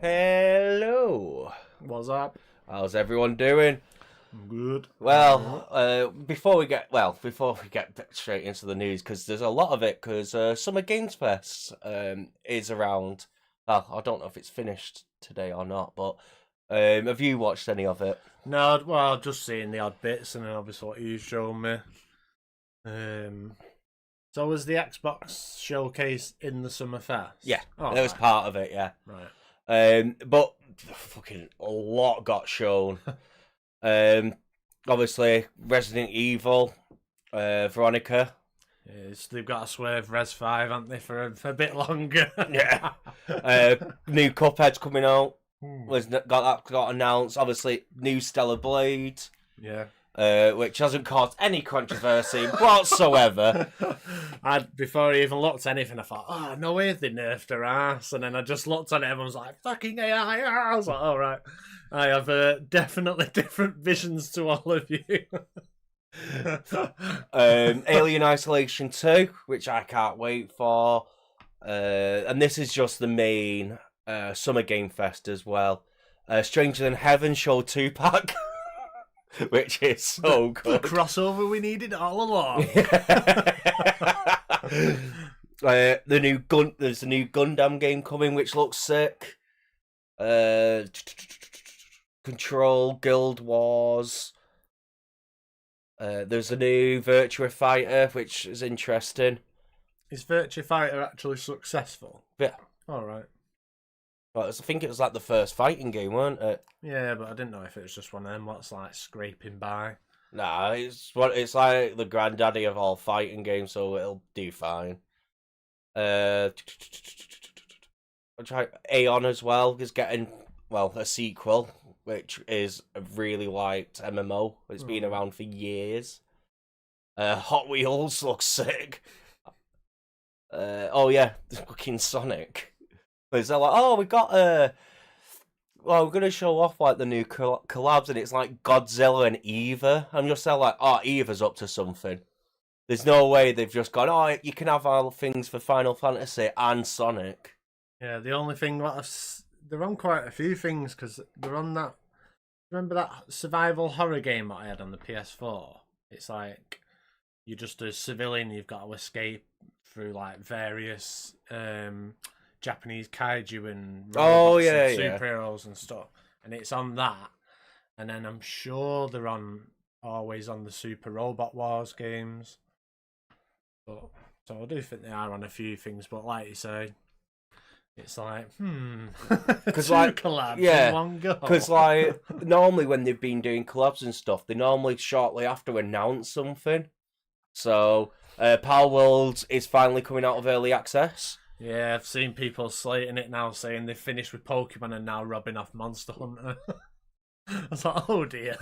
Hello. What's up? How's everyone doing? Good. Well, before we get straight into the news, because there's a lot of it, because Summer Games Fest is around. Well, I don't know if it's finished today or not, but have you watched any of it? No, well, I've just seen the odd bits, and then obviously what you've shown me. So was the Xbox showcase in the Summer Fest? Yeah, oh, it was part of it. Yeah, right. but fucking a lot got shown. Obviously Resident Evil, Veronica. Yes, they've got to swerve Res 5, haven't they, for a bit longer? Yeah. New Cuphead's coming out. Got announced. Obviously, new Stellar Blade. Yeah. Which hasn't caused any controversy whatsoever. Before I even looked at anything, I thought, oh, no way they nerfed her ass. And then I just looked at it, everyone was like, fucking AI. I was like, all right. I have definitely different visions to all of you. Alien Isolation 2, which I can't wait for. And this is just the main Summer Game Fest as well. Stranger Than Heaven Show 2-pack. Which is so good. The crossover we needed all along. There's a new Gundam game coming, which looks sick. Control, Guild Wars. There's a new Virtua Fighter, which is interesting. Is Virtua Fighter actually successful? Yeah. All right. Well, I think it was like the first fighting game, weren't it? Yeah, but I didn't know if it was just one of them what's like scraping by. Nah, it's like the granddaddy of all fighting games, so it'll do fine. I'll try Aeon as well is getting a sequel, which is a really liked MMO. It's been around for years. Hot Wheels looks sick. Oh yeah, fucking Sonic. Because they're like, oh, we got we're gonna show off like the new collabs, and it's like Godzilla and Eva. I'm just there like, oh, Eva's up to something. There's no way they've just gone, oh, you can have all things for Final Fantasy and Sonic. Yeah, the only thing they're on quite a few things because they're on that. Remember that survival horror game that I had on the PS4? It's like you're just a civilian, you've got to escape through like various Japanese kaiju and superheroes and stuff, and it's on that. And then I'm sure they're always on the Super Robot Wars games. But so I do think they are on a few things, but like you say, it's like because like collabs in one go. Because like normally when they've been doing collabs and stuff, they normally shortly after announce something. So PowerWorld is finally coming out of early access. Yeah, I've seen people slating it now, saying they've finished with Pokemon and now robbing off Monster Hunter. I was like, oh dear.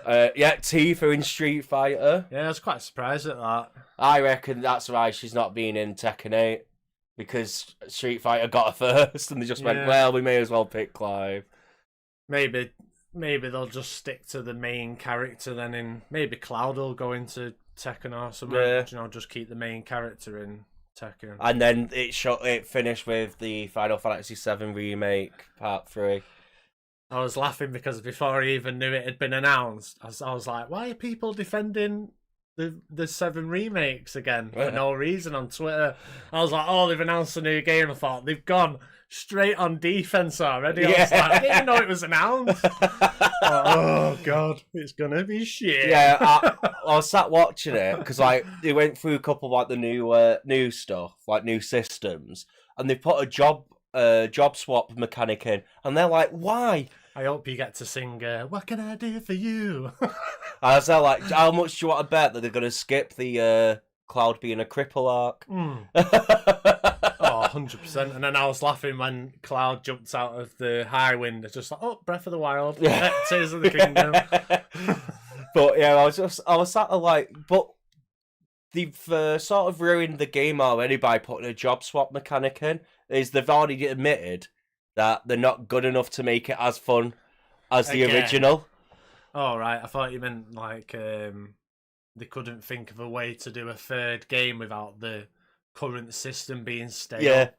Tifa in Street Fighter. Yeah, I was quite surprised at that. I reckon that's why she's not been in Tekken 8, because Street Fighter got her first, and they just went, well, we may as well pick Clive. Maybe they'll just stick to the main character then. Maybe Cloud will go into Tekken or something. Yeah. Just keep the main character in Tekken. And then it finished with the Final Fantasy VII Remake Part 3. I was laughing because before I even knew it had been announced, I was like, why are people defending the 7 remakes again for no reason on Twitter? I was like, oh, they've announced a new game. I thought, they've gone straight on defense already. Yeah. I was like, I didn't even know it was announced. Oh, God, it's going to be shit. Yeah, I was sat watching it because like they went through a couple of like the new stuff, like new systems, and they put a job swap mechanic in, and they're like, why? I hope you get to sing, what can I do for you? I was like, how much do you want to bet that they're going to skip the Cloud being a cripple arc? 100%. And then I was laughing when Cloud jumped out of the high wind. It's just like, oh, Breath of the Wild, Tears of the Kingdom. But yeah, I was sat there like, but they've sort of ruined the game already by putting a job swap mechanic in. They've already admitted that they're not good enough to make it as fun as the original. Oh, right. I thought you meant like they couldn't think of a way to do a third game without the current system being stale. Yeah.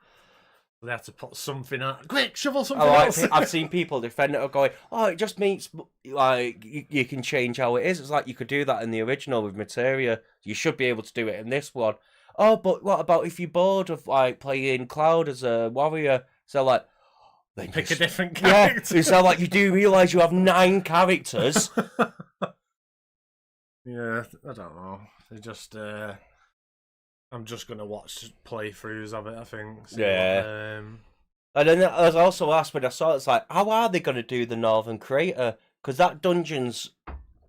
They had to put something out. Quick, shovel Oh, something else. I've seen people defend it or going, oh, it just means like you can change how it is. It's like you could do that in the original with Materia. You should be able to do it in this one. Oh, but what about if you're bored of like playing Cloud as a warrior? So like, then Pick a different character. Yeah, so like you do realise you have 9 characters. Yeah, I don't know. They just. I'm just gonna watch playthroughs of it. I think. So, Yeah. And then I was also asked when I saw it, it's like, how are they going to do the Northern Crater? Because that dungeon's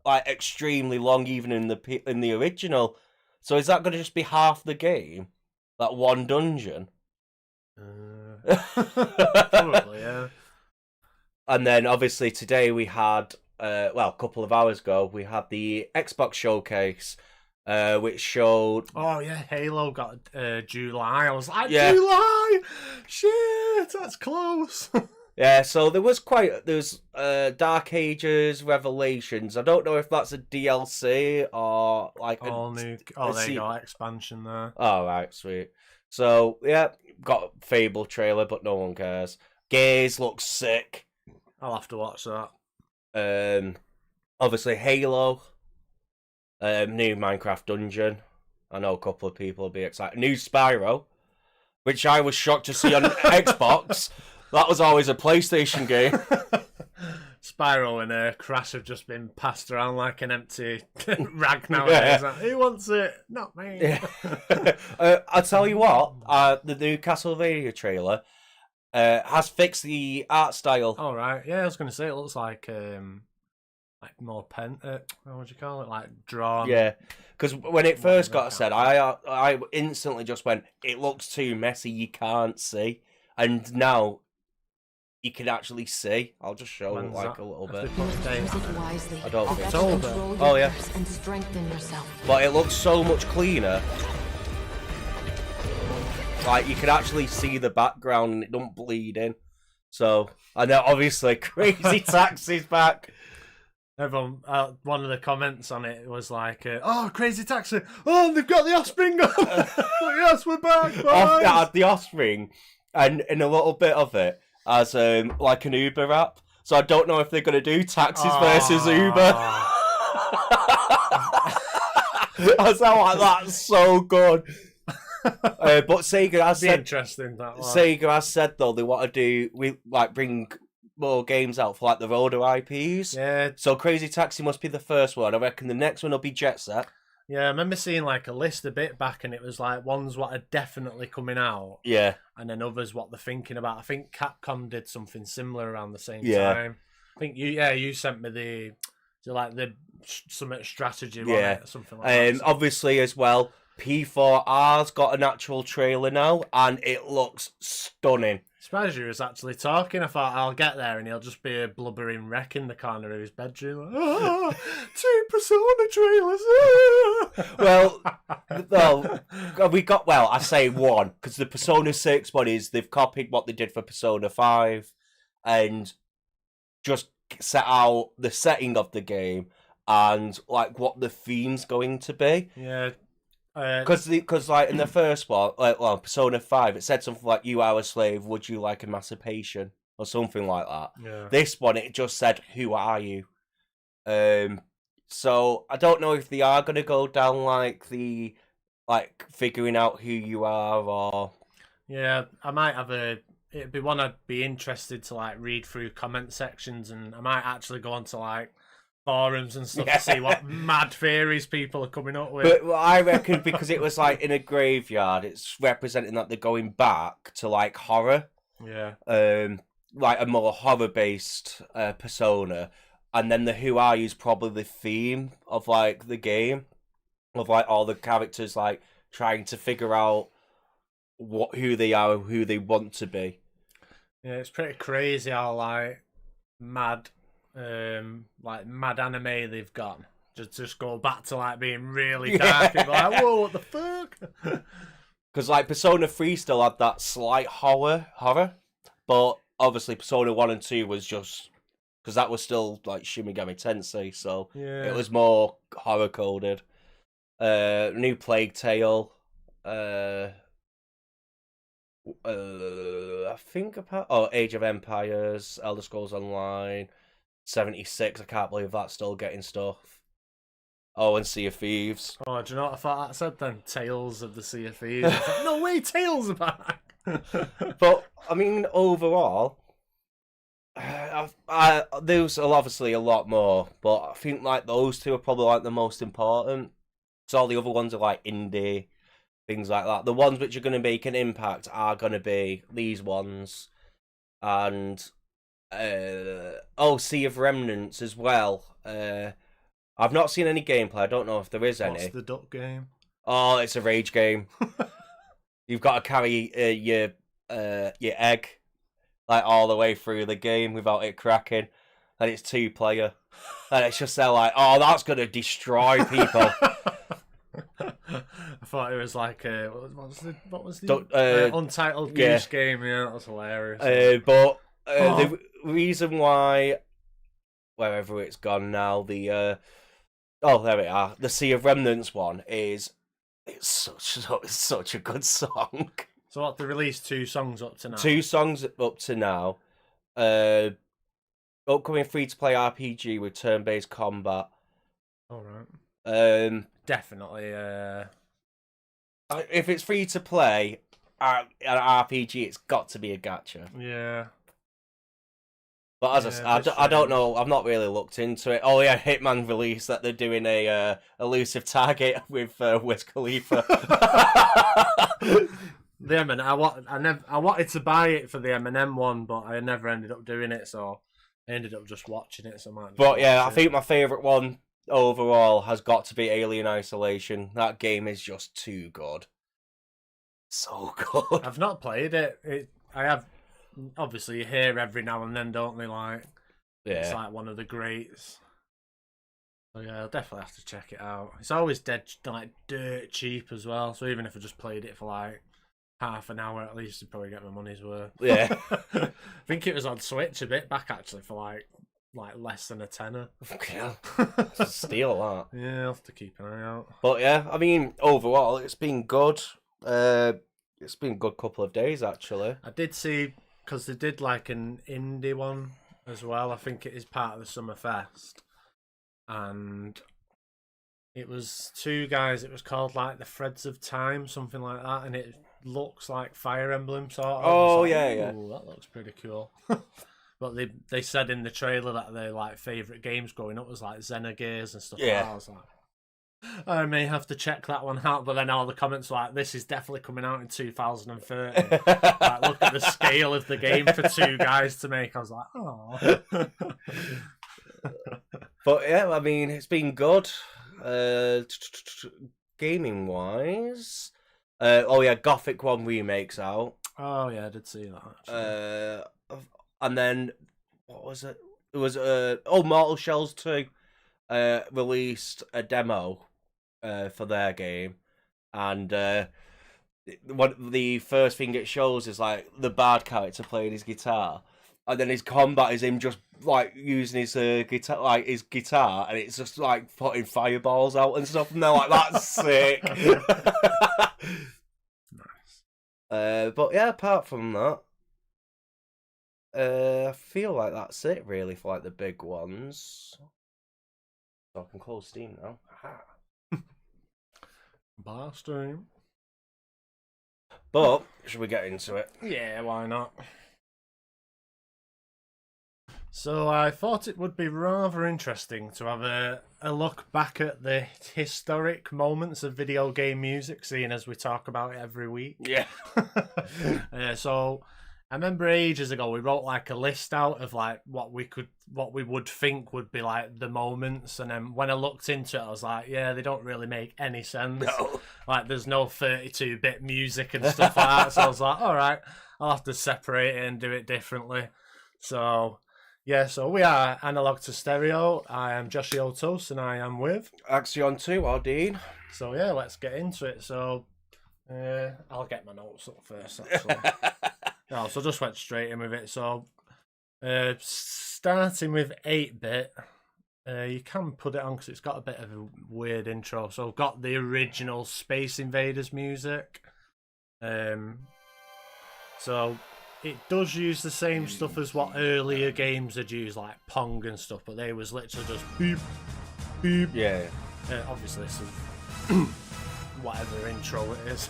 like extremely long, even in the original. So is that going to just be half the game, that one dungeon? Probably, yeah. And then obviously today we had, a couple of hours ago, we had the Xbox showcase, which showed. Oh yeah, Halo got July. I was like, Yeah. July, shit, that's close. Yeah, so there's Dark Ages Revelations. I don't know if that's a DLC or like All new. Oh, there you go, expansion there. Oh, right, sweet. So yeah, got Fable trailer, but no one cares. Gaze looks sick. I'll have to watch that. Obviously Halo. New Minecraft dungeon. I know a couple of people will be excited. New Spyro, which I was shocked to see on Xbox. That was always a PlayStation game. Spyro and Crash have just been passed around like an empty rag nowadays. Yeah. Like, who wants it? Not me. Yeah. I'll tell you what, the new Castlevania trailer has fixed the art style. All right. Yeah, I was going to say it looks like more pen. What would you call it? Like drawn. Yeah, because when it first got said, I instantly just went, it looks too messy. You can't see, and now you can actually see. I'll just show When's like that? a little Have bit. they put a date Use on it it? wisely. I don't think Get so. to control Oh, your yeah. curse and strengthen yourself. But it looks so much cleaner. Like you can actually see the background and it don't bleed in. So, and then obviously Crazy Taxi's back. Everyone, one of the comments on it was like, "Oh, Crazy Taxi! Oh, they've got the offspring on! Yes, we're back, boys!" The offspring, and in a little bit of it as like an Uber app. So I don't know if they're gonna do taxis versus Uber. I was like, that's so good. But Sega has said, interesting that one. Sega has said though they want to bring more games out for like the older IPs. Yeah. So Crazy Taxi must be the first one. I reckon the next one will be Jet Set. Yeah, I remember seeing like a list a bit back, and it was like ones what are definitely coming out. Yeah. And then others what they're thinking about. I think Capcom did something similar around the same Yeah. time. I think you sent me the summit strategy, wasn't Yeah. it? Something like that. Obviously as well, P4R's got an actual trailer now, and it looks stunning. Spyro was actually talking. I thought I'll get there and he'll just be a blubbering wreck in the corner of his bedroom. Like, 2 Persona trailers. I say one because the Persona 6 one is they've copied what they did for Persona 5 and just set out the setting of the game and like what the theme's going to be. Yeah. Because like in the first one, Persona 5, it said something like, "You are a slave, would you like emancipation?" or something like that. Yeah. This one, it just said, "Who are you?" So I don't know if they are going to go down like figuring out who you are, or Yeah, I might have it'd be one I'd be interested to like read through comment sections, and I might actually go onto like forums and stuff to see what mad theories people are coming up with. But I reckon because it was like in a graveyard, it's representing that they're going back to like horror. Yeah. Like a more horror-based persona, and then the "Who Are You" is probably the theme of like the game, of like all the characters like trying to figure out who they are, who they want to be. Yeah, it's pretty crazy how like mad anime they've got. Just go back to like being really dark and be like, whoa, what the fuck? Because like Persona 3 still had that slight horror, but obviously Persona 1 and 2 was just because that was still like Shin Megami Tensei, so Yeah. it was more horror coded. New Plague Tale. I think about Age of Empires, Elder Scrolls Online, 76. I can't believe that's still getting stuff. Oh, and Sea of Thieves. Oh, do you know what I thought that said then? Tales of the Sea of Thieves. I thought, no way, Tales are back. But I mean, overall, there's obviously a lot more, but I think like those two are probably like the most important. So all the other ones are like indie, things like that. The ones which are going to make an impact are going to be these ones, and Sea of Remnants as well. I've not seen any gameplay. I don't know if there is any. What's the duck game? Oh, it's a rage game. You've got to carry your egg like all the way through the game without it cracking, and it's 2-player, and it's just they're like, oh, that's gonna destroy people. I thought it was like what was the Untitled Goose Game? Yeah, that was hilarious. The reason why, wherever it's gone now, there we are. The Sea of Remnants one it's such a good song. So what, they released 2 songs up to now? 2 songs up to now. Upcoming free-to-play RPG with turn-based combat. All right. Definitely. If it's free-to-play, an RPG, it's got to be a gacha. Yeah. But as I don't know. I've not really looked into it. Oh yeah, Hitman released that they're doing a elusive target with Wiz Khalifa. The Eminem, I wanted to buy it for the Eminem one, but I never ended up doing it, so I ended up just watching it. So I think my favourite one overall has got to be Alien Isolation. That game is just too good. So good. I've not played it. I have. Obviously, you hear every now and then, don't they? Like, it's like one of the greats. So yeah, I'll definitely have to check it out. It's always dirt cheap as well. So even if I just played it for like half an hour, at least I'd probably get my money's worth. Yeah. I think it was on Switch a bit back actually for like less than a tenner. Yeah. Steal that. Yeah, I'll have to keep an eye out. But yeah, I mean, overall, it's been good. It's been a good couple of days actually. I did see, because they did like an indie one as well. I think it is part of the Summer Fest. And it was 2 guys. It was called like the Threads of Time, something like that. And it looks like Fire Emblem sort of. Oh, like, yeah. Ooh, that looks pretty cool. But they said in the trailer that their like favourite games growing up was like Xenogears and stuff like that. I was like, I may have to check that one out, but then all the comments were like, this is definitely coming out in 2030. Like, look at the scale of the game for 2 guys to make. I was like, oh. But yeah, I mean, it's been good. Gaming wise, Gothic 1 remake's out. Oh yeah, I did see that. And then what was it? It was Mortal Shells 2 released a demo for their game, and what the first thing it shows is like the bard character playing his guitar, and then his combat is him just like using his guitar, and it's just like putting fireballs out and stuff, and they're like, that's sick. Nice. But yeah, apart from that, I feel like that's it really for like the big ones. So I can close Steam now. Bar stream. But should we get into it? Yeah, why not? So I thought it would be rather interesting to have a look back at the historic moments of video game music, seeing as we talk about it every week. Yeah. So I remember ages ago we wrote like a list out of like what we would think would be like the moments, and then when I looked into it I was like, yeah, they don't really make any sense. No. Like there's no 32-bit music and stuff like that. So I was like, all right, I'll have to separate it and do it differently. So yeah, so we are Analog to Stereo. I am Josh and I am with Axeon2, or Dean. So yeah, let's get into it. So I'll get my notes up first actually. No, so just went straight in with it. So, starting with 8-bit, you can put it on because it's got a bit of a weird intro. So, I've got the original Space Invaders music. So it does use the same stuff as what earlier games had used, like Pong and stuff, but they was literally just beep, beep. Yeah. Obviously, this is whatever intro it is.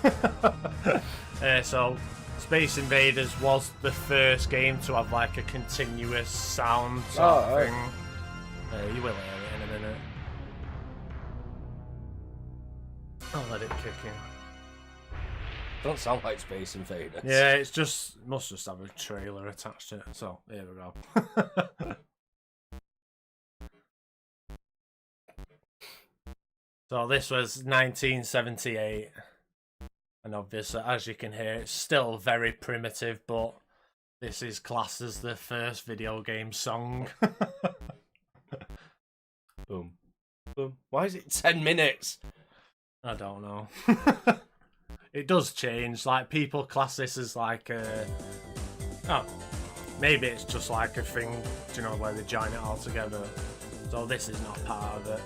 So Space Invaders was the first game to have like a continuous sound sort of thing. You will hear it in a minute. I'll let it kick in. Don't sound like Space Invaders. Yeah, it's just must just have a trailer attached to it. So here we go. So this was 1978, and obviously, as you can hear, it's still very primitive, but this is classed as the first video game song. Boom. Boom. Why is it 10 minutes? I don't know. It does change. Like, people class this as like oh, maybe it's just like a thing, do you know, where they join it all together. So this is not part of it.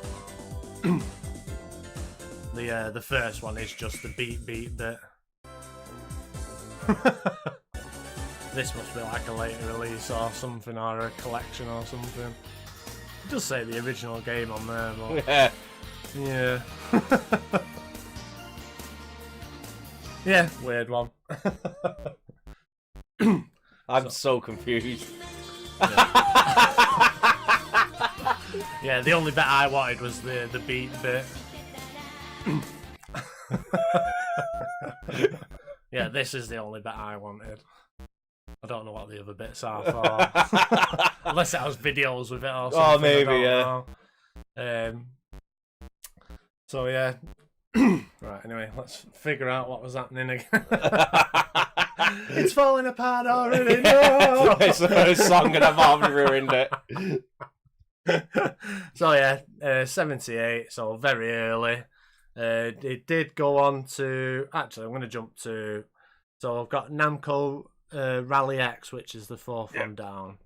The first one is just the beat bit. This must be like a later release or something, or a collection or something. It does say the original game on there, but yeah. Yeah, weird one. I'm so confused. Yeah, the only bit I wanted was the beat bit. Yeah, this is the only bit I wanted. I don't know what the other bits are for. Unless it has videos with it or something. Oh, maybe, yeah. So, yeah. Right, anyway, let's figure out what was happening again. It's falling apart already. No! It's the first song and I've already ruined it. So, yeah, 78, so very early. It did go on to... Actually, I'm going to jump to... So, I've got Namco Rally X, which is the fourth one down.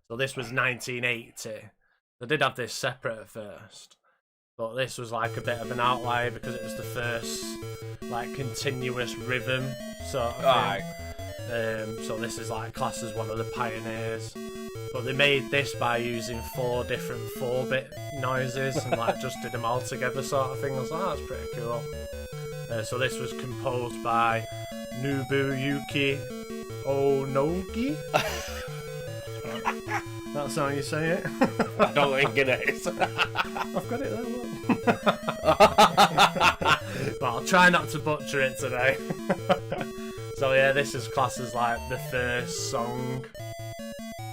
So, this was 1980. They did have this separate at first. But this was like a bit of an outlier because it was the first like continuous rhythm sort of thing. So this is like classed as one of the pioneers. But they made this by using 4 different 4-bit noises and like just did them all together sort of thing. I was like, oh, that's pretty cool. So this was composed by Nobuyuki Onogi. That's how you say it? I don't think it is. I've got it there, look. But I'll try not to butcher it today. So yeah, this is classed as like the first song.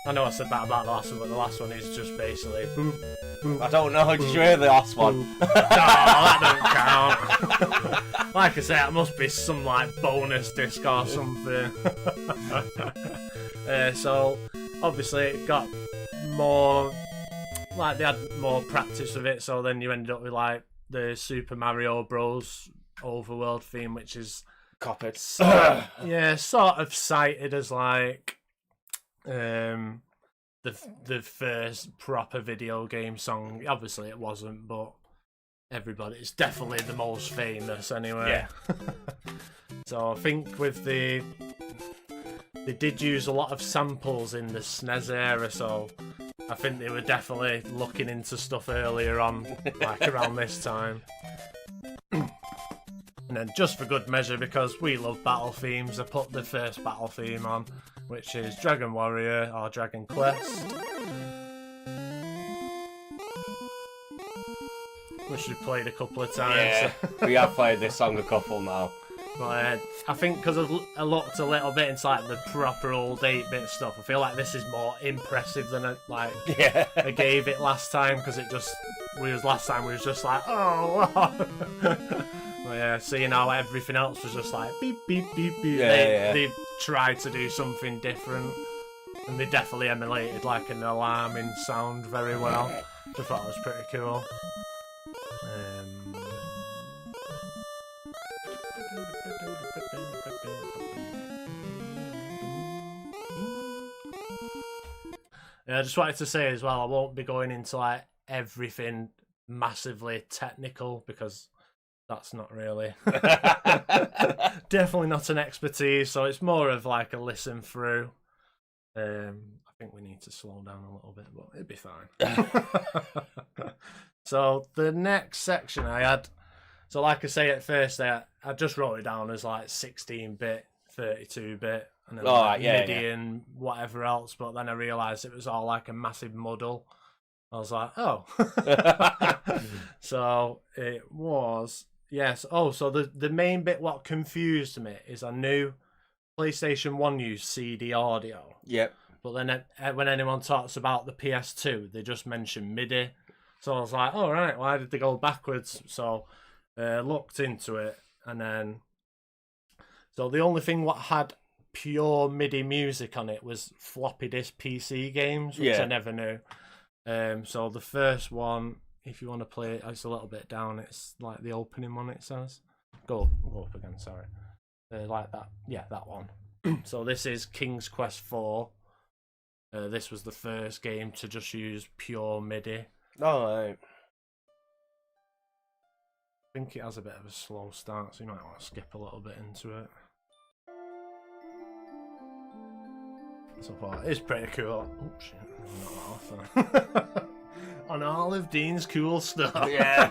I know I said that about the last one, but the last one is just basically boop, boop. I don't know, did you hear the last one? No, that don't count. Like I said, it must be some like bonus disc or something. So obviously it got more, like they had more practice with it, so then you ended up with like the Super Mario Bros. Overworld theme, which is copied. Sort of cited as like the first proper video game song. Obviously it wasn't, but it's definitely the most famous anyway. Yeah. So I think with they did use a lot of samples in the SNES era, so I think they were definitely looking into stuff earlier on, like around this time. And then just for good measure, because we love battle themes, I put the first battle theme on, which is Dragon Warrior or Dragon Quest, which we've played a couple of times. Yeah, we have played this song a couple now. But I think because I looked a little bit into like the proper old 8-bit stuff, I feel like this is more impressive than I gave it last time, because we was just like, oh, wow. Well, yeah, seeing how everything else was just like beep beep beep beep. They tried to do something different, and they definitely emulated like an alarming sound very well. I thought it was pretty cool. Yeah, I just wanted to say as well, I won't be going into like everything massively technical, because that's not really definitely not an expertise. So it's more of like a listen through. I think we need to slow down a little bit, but it'd be fine. So the next section I had, so like I say at first, I just wrote it down as like 16-bit, 32-bit, and then like MIDI and whatever else. But then I realised it was all like a massive muddle. I was like, oh. So it was, yes. Oh, so the main bit what confused me is I knew PlayStation 1 used CD audio. Yep. But then when anyone talks about the PS2, they just mention MIDI. So I was like, oh, right, why did they go backwards? So looked into it, and then... So the only thing what had pure MIDI music on it was floppy disk PC games, which I never knew. So the first one, if you want to play it, it's a little bit down. It's like the opening one, it says. Go up again, sorry. Like that. Yeah, that one. So this is King's Quest 4. This was the first game to just use pure MIDI. Oh, right. I think it has a bit of a slow start, so you might want to skip a little bit into it. So far, it's pretty cool. Oh shit, not that often. On all of Dean's cool stuff. Yeah.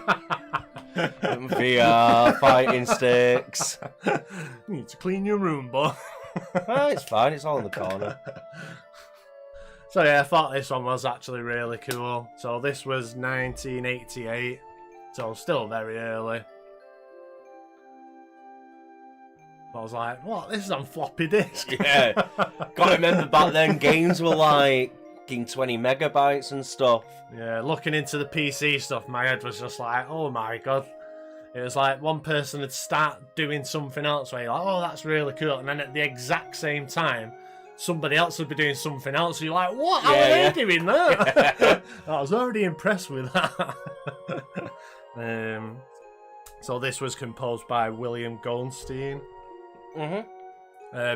VR, fighting sticks. You need to clean your room, boy. Oh, it's fine, it's all in the corner. So yeah, I thought this one was actually really cool. So this was 1988, so still very early. I was like, what? This is on floppy disk. Yeah. Gotta remember back then games were like 20 megabytes and stuff. Yeah, looking into the PC stuff, my head was just like, oh my god. It was like one person would start doing something else where you're like, oh, that's really cool. And then at the exact same time, somebody else would be doing something else. So you're like, what? How are they doing that? I was already impressed with that. So this was composed by William Goldstein.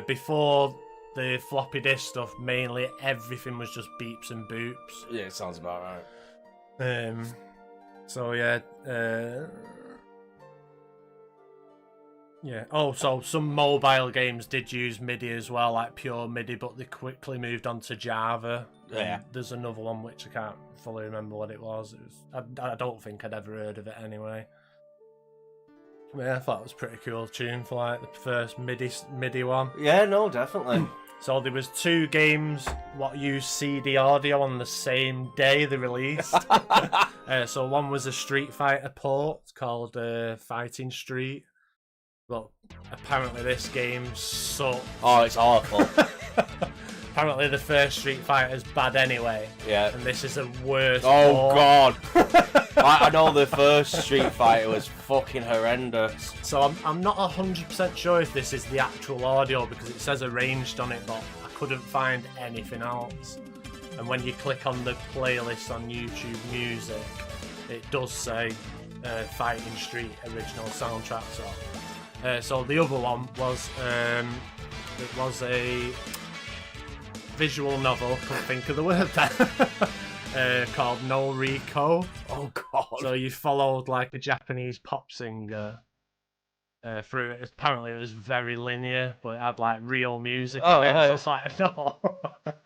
Before the floppy disk stuff, mainly everything was just beeps and boops. Yeah, it sounds about right. So yeah. Yeah. Oh, so some mobile games did use MIDI as well, like pure MIDI, but they quickly moved on to Java. Yeah. There's another one which I can't fully remember what it was. I don't think I'd ever heard of it anyway. Yeah, I thought it was a pretty cool tune for like the first MIDI one. Yeah, no, definitely. So there was 2 games what used CD audio on the same day they released. So one was a Street Fighter port called Fighting Street. But apparently this game sucks. Oh, it's awful. Apparently the first Street Fighter's bad anyway. Yeah. And this is the worst. Oh, God. I know the first Street Fighter was fucking horrendous. So I'm not 100% sure if this is the actual audio because it says arranged on it, but I couldn't find anything else. And when you click on the playlist on YouTube Music, it does say Fighting Street original soundtrack. So the other one was it was a visual novel. Couldn't think of the word there. Called No Rico. Oh god! So you followed like a Japanese pop singer through it. Apparently it was very linear, but it had like real music. Oh in it. yeah. So it's like no.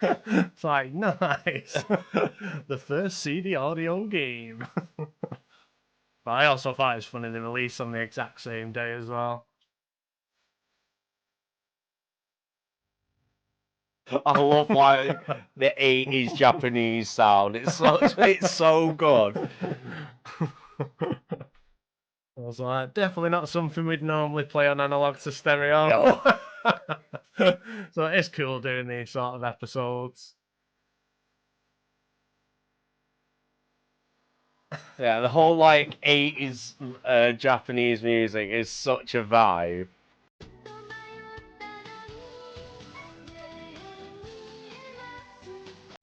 It's like nice. The first CD audio game. But I also thought it was funny they released on the exact same day as well. I love like the 80s Japanese sound. It's so good. I was like, definitely not something we'd normally play on analog to stereo. No. So it's cool doing these sort of episodes. Yeah, the whole like 80s Japanese music is such a vibe.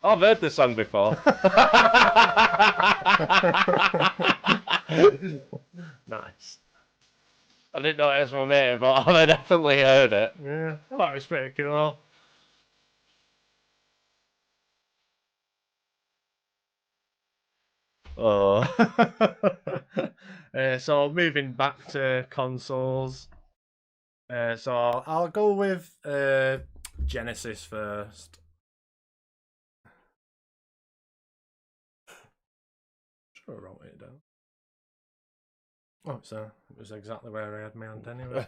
Oh, I've heard this song before. Nice. I didn't know it was from here, but I've definitely heard it. Yeah, I thought it was pretty cool. Oh. So moving back to consoles. So I'll go with Genesis first. Sure, I wrote it down. Oh, so it was exactly where I had my hand anyway.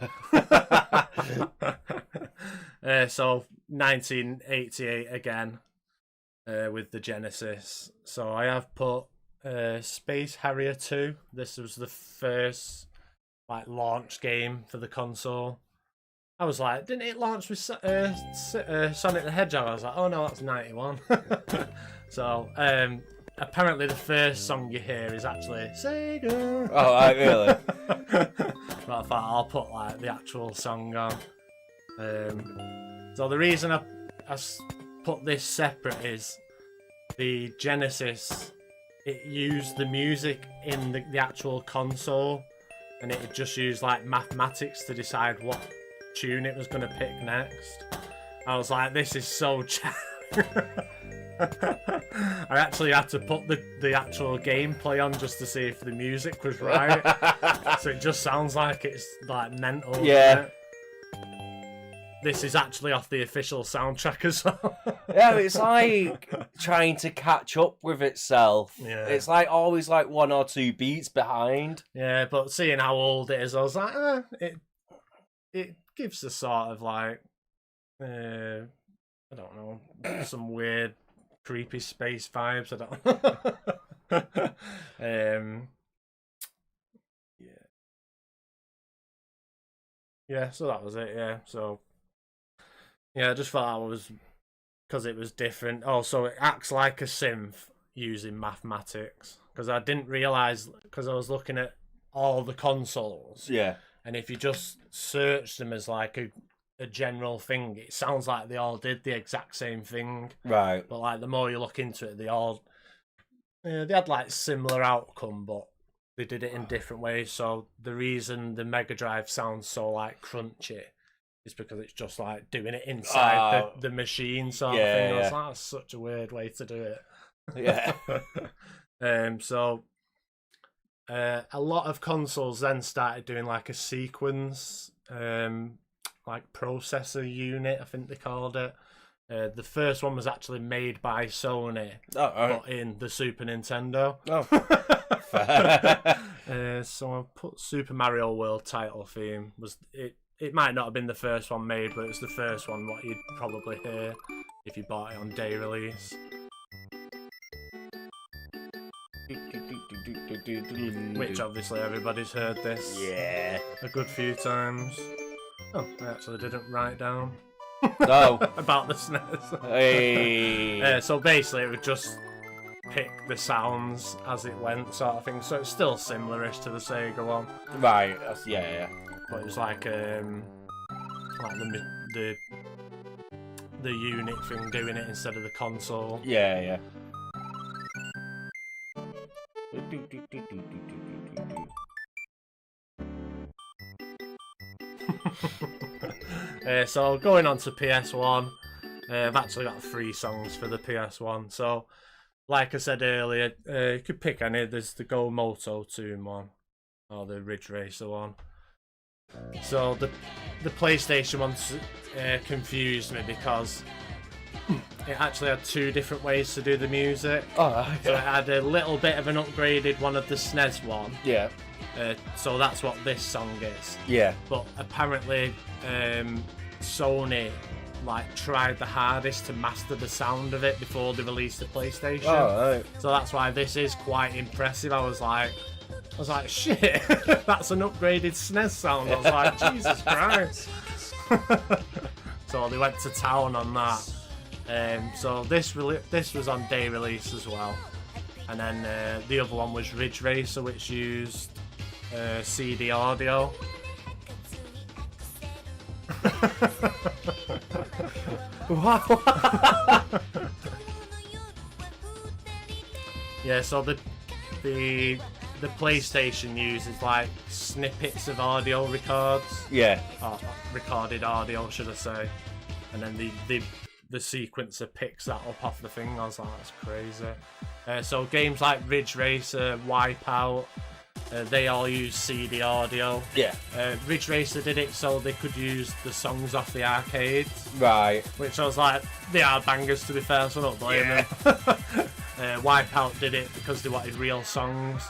So 1988 again with the Genesis. So I have put Space Harrier 2. This was the first like launch game for the console. I was like, didn't it launch with Sonic the Hedgehog? I was like, oh no, that's 91. So apparently the first song you hear is actually Sega. Oh, really? But I thought I'll put like the actual song on. So the reason I put this separate is the Genesis, it used the music in the actual console, and it just used like mathematics to decide what tune it was going to pick next. I was like, this is so I actually had to put the actual gameplay on just to see if the music was right. So it just sounds like it's like mental. Yeah. This is actually off the official soundtrack as well. Yeah, it's like trying to catch up with itself. Yeah. It's like always like 1 or 2 beats behind. Yeah, but seeing how old it is, I was like, it gives a sort of like, I don't know, some weird, creepy space vibes. I don't know. Yeah, so that was it. Yeah, so yeah, I just thought that was because it was different. Also, it acts like a synth using mathematics, because I didn't realize, because I was looking at all the consoles. Yeah. And if you just search them as like a general thing, it sounds like they all did the exact same thing. Right. But like the more you look into it, they all they had like similar outcome, but they did it in different ways. So the reason the Mega Drive sounds so like crunchy is because it's just like doing it inside the machine sort of thing. I was like, that's such a weird way to do it. Yeah. So a lot of consoles then started doing like a sequence, like processor unit, I think they called it. The first one was actually made by Sony, but in the Super Nintendo. Oh, fair. So I put Super Mario World title theme. It might not have been the first one made, but it's the first one what you'd probably hear if you bought it on day release. Which obviously everybody's heard this. Yeah. A good few times. Oh, I actually didn't write down. No. About the SNES. Hey. So basically it would just pick the sounds as it went, sort of thing. So it's still similar-ish to the Sega one. Right. Yeah. But it was like the unit thing doing it instead of the console. Yeah. So going on to PS1, I've actually got 3 songs for the PS1. So, like I said earlier, you could pick any. There's the Go Moto Tune one, or the Ridge Racer one. So the PlayStation one confused me because it actually had 2 different ways to do the music. Oh, okay. So it had a little bit of an upgraded one of the SNES one. Yeah. So that's what this song is. Yeah. But apparently Sony like tried the hardest to master the sound of it before they released the PlayStation. Oh, right. So that's why this is quite impressive. I was like, shit, that's an upgraded SNES sound. I was like, Jesus Christ. So they went to town on that. So this was on day release as well. And then the other one was Ridge Racer, which used CD audio. Wow. Yeah, so the PlayStation uses like snippets of audio records. Yeah. Recorded audio, should I say? And then the sequencer picks that up off the thing. I was like, that's crazy. So games like Ridge Racer, Wipeout, they all use CD audio. Yeah. Ridge Racer did it so they could use the songs off the arcades. Right. Which I was like, they are bangers to be fair, so I don't blame them. Wipeout did it because they wanted real songs.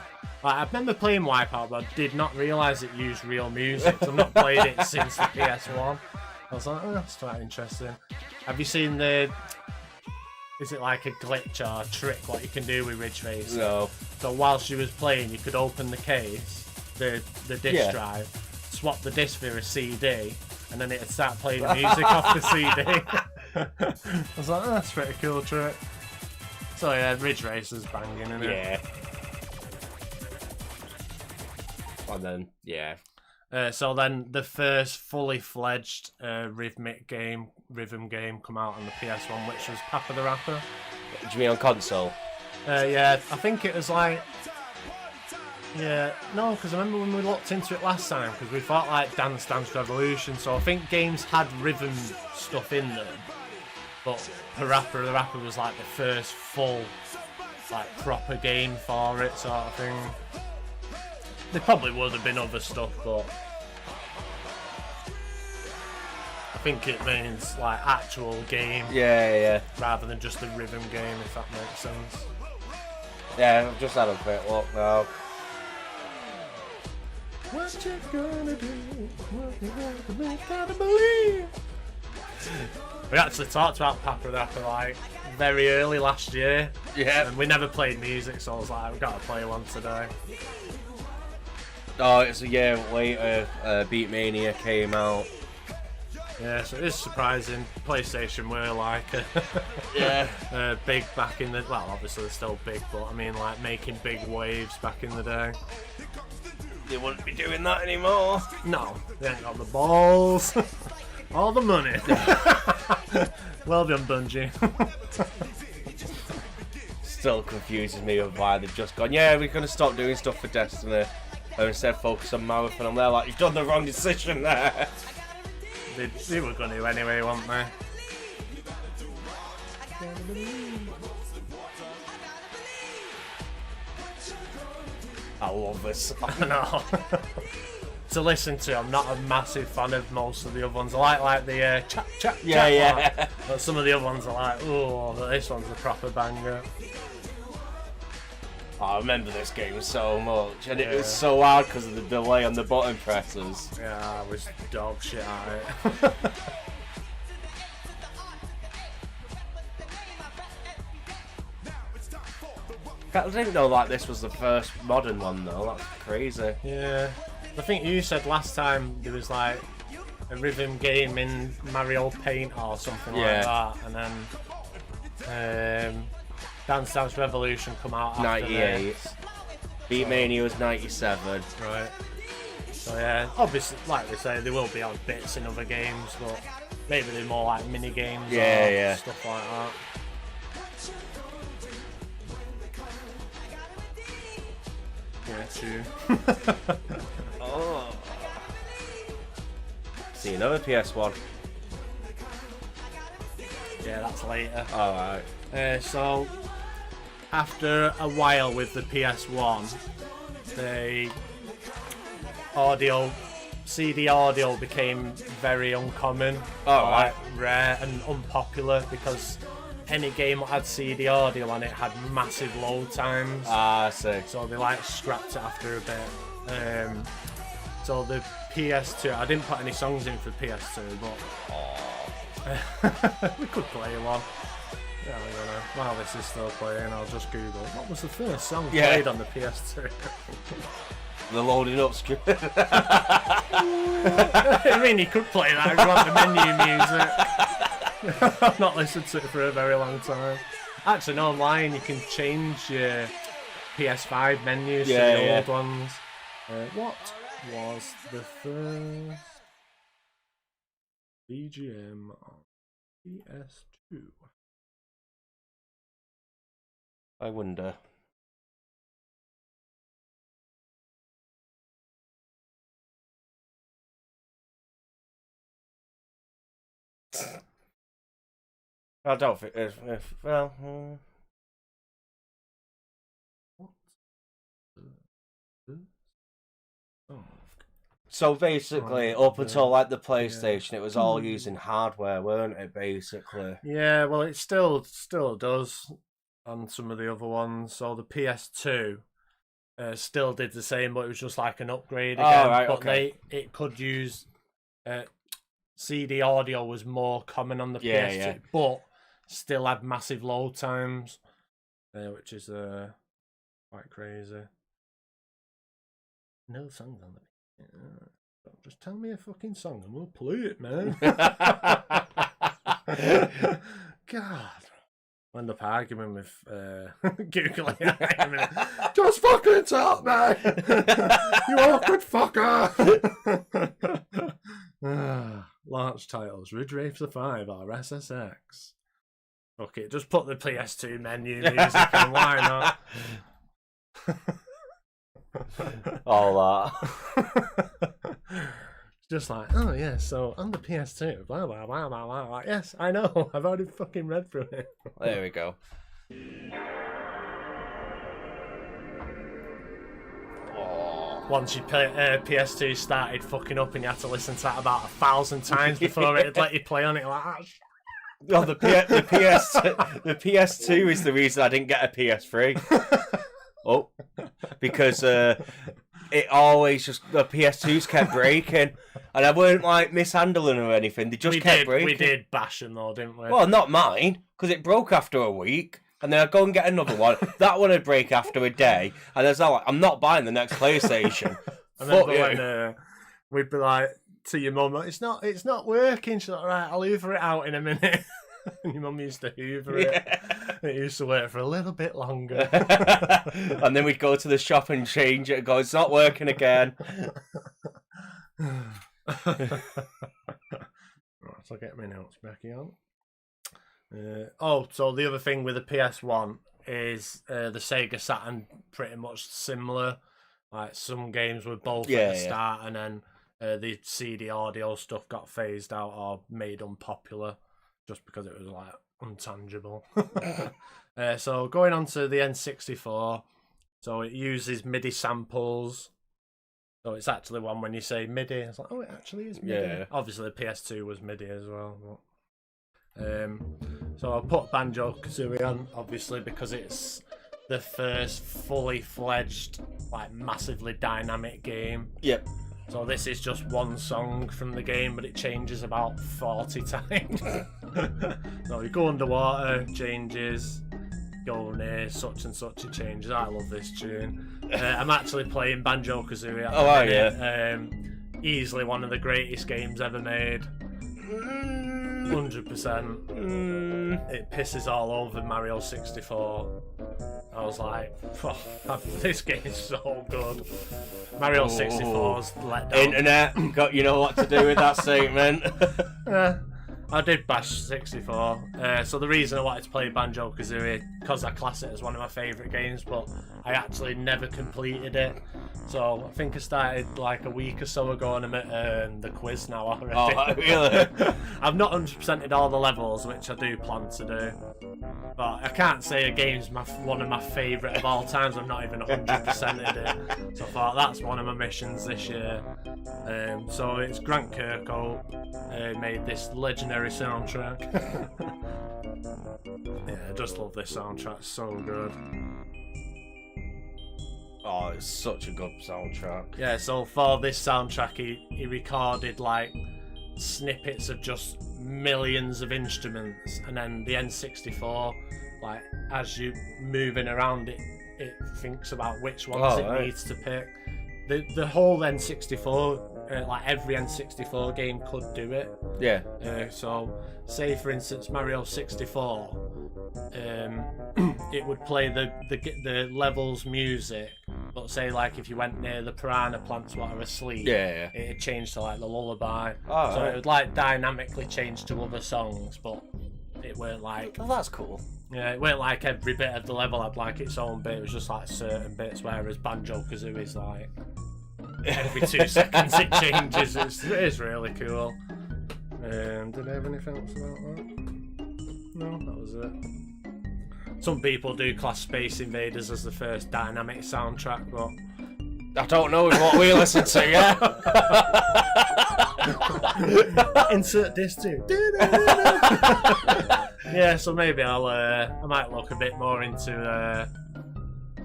Like, I remember playing Wipeout, but I did not realise it used real music. I've not played it since the PS1. I was like, oh, that's quite interesting. Have you seen the... Is it like a glitch or a trick what you can do with Ridge Racer? No. So whilst you was playing, you could open the case, the disc drive, swap the disc for a CD, and then it'd start playing the music off the CD. I was like, oh, that's a pretty cool trick. So yeah, Ridge Racer's banging, isn't it? Yeah. And then, yeah. So then the first fully fledged rhythm game come out on the PS1, which was PaRappa. Do you mean on console? Yeah, I think it was like... Yeah, no, because I remember when we looked into it last time, because we thought like Dance Dance Revolution, so I think games had rhythm stuff in them, but PaRappa was like the first full, like, proper game for it, sort of thing. There probably would have been other stuff, but I think it means like actual game. Yeah. Rather than just a rhythm game, if that makes sense. Yeah, I've just had a quick look now. What you gonna do? What you gotta believe? We actually talked about PaRappa like very early last year. Yeah. And we never played music, so I was like, we've got to play one today. Oh, it's a year later. Beatmania came out. Yeah, so it is surprising. PlayStation were like big back in the... Well, obviously they're still big, but I mean like making big waves back in the day. They wouldn't be doing that anymore. No, they ain't got the balls. All the money. Well done, Bungie. Still confuses me with why they've just gone, yeah, we're going to stop doing stuff for Destiny. And instead focus on Marathon. And they're like, you've done the wrong decision there. They were going to anyway, weren't they? I love this song. I know. To listen to, I'm not a massive fan of most of the other ones. I like the chat Yeah. one. But some of the other ones are like, oh, but this one's a proper banger. Oh, I remember this game so much, and it was so hard because of the delay on the button presses. Yeah, I was dog shit at it. I didn't know like this was the first modern one though. That's crazy. Yeah, I think you said last time there was like a rhythm game in Mario Paint or something like that, and then Dance Dance Revolution come out after 98. Beatmania was 97. Right. So yeah, obviously, like we say, there will be odd bits in other games, but maybe they're more like mini games or stuff like that. Yeah, true. Oh. See another PS1. Yeah, that's later. Alright. So, after a while with the PS1, the CD audio became very uncommon, Alright. rare and unpopular because any game that had CD audio on it had massive load times. Ah, I see. So they like scrapped it after a bit. So the PS2, I didn't put any songs in for PS2, but we could play one. Yeah, I don't know. While this is still playing, I'll just Google what was the first song played on the PS2. The loading up screen. I mean, you could play that if you want the menu music. I've not listened to it for a very long time. Actually, no, online you can change your PS5 menus to the old ones. What was the first VGM on PS2? I wonder. I don't think well. So basically, up until like the PlayStation, it was all using hardware, weren't it? Basically. Yeah, well, it still does on some of the other ones. So the PS2 still did the same, but it was just like an upgrade again. Oh, right, but okay. it could use CD audio was more common on the PS2, but still had massive load times, which is quite crazy. No songs on the. Just tell me a fucking song and we'll play it, man. God. I end up arguing with Googling it. Just fucking talk, man. You awkward fucker. Launch titles: Ridge Racer 5 or SSX. Fuck it, just put the PS2 menu music and why not? All that. It's just like, oh yeah, so on the PS2, blah blah blah blah blah. Yes, I know. I've already fucking read through it. There we go. Once your PS2 started fucking up and you had to listen to that about 1,000 times before it'd let you play on it, like, oh, the PS2 is the reason I didn't get a PS3. Oh, because it always just the PS2s kept breaking, and I weren't like mishandling or anything. They just kept breaking. We did bash them though, didn't we? Well, not mine, because it broke after a week, and then I'd go and get another one. That one would break after a day, and I was like, I'm not buying the next PlayStation. And then when we'd be like to your mum, it's not working. She's like, right, I'll hoover it out in a minute. And your mum used to hoover it. It used to work for a little bit longer. And then we'd go to the shop and change it and go, it's not working again. Right, so I'll get my notes back on. So the other thing with the PS1 is the Sega Saturn pretty much similar. Like some games were both at the start, and then the CD audio stuff got phased out or made unpopular just because it was like untangible. So going on to the N64, so it uses MIDI samples. So it's actually one when you say MIDI, it's like, oh, it actually is MIDI. Yeah. Obviously, the PS2 was MIDI as well. But, so I'll put Banjo-Kazooie on, obviously, because it's the first fully fledged, like, massively dynamic game. Yep. So this is just one song from the game, but it changes about 40 times. So you go underwater, changes. Go near such and such, it changes. I love this tune. I'm actually playing Banjo-Kazooie at the minute. Easily one of the greatest games ever made. 100%. It pisses all over Mario 64. I was like, oh, this game is so good. Mario 64's let down. Internet, you know what to do with that statement. I did bash 64. So the reason I wanted to play Banjo-Kazooie, because I class it as one of my favourite games, but I actually never completed it. So I think I started like a week or so ago, and I'm at the quiz now already. Oh, really? I've not 100%ed all the levels, which I do plan to do. But I can't say a game's one of my favourite of all times. I've not even 100%ed it. So I thought that's one of my missions this year. So it's Grant Kirkhope made this legendary soundtrack. Yeah, I just love this soundtrack. It's so good. Oh, it's such a good soundtrack. Yeah, so for this soundtrack, he recorded like snippets of just millions of instruments, and then the N64, like as you moving around it thinks about which ones needs to pick. The whole N64, like every N64 game could do it. Yeah. So say for instance Mario 64, it would play the levels music, but say like if you went near the piranha plants what are asleep, it'd change to like the lullaby. So it would like dynamically change to other songs, but it weren't like. Oh, that's cool. Yeah, it weren't like every bit of the level had like its own bit. It was just like certain bits, whereas Banjo-Kazooie is like every 2 seconds it changes. It is really cool. Did I have anything else about that? No, that was it. Some people do class Space Invaders as the first dynamic soundtrack, but I don't know what we listen to, yeah. Insert disc too. Yeah, so maybe I might look a bit more into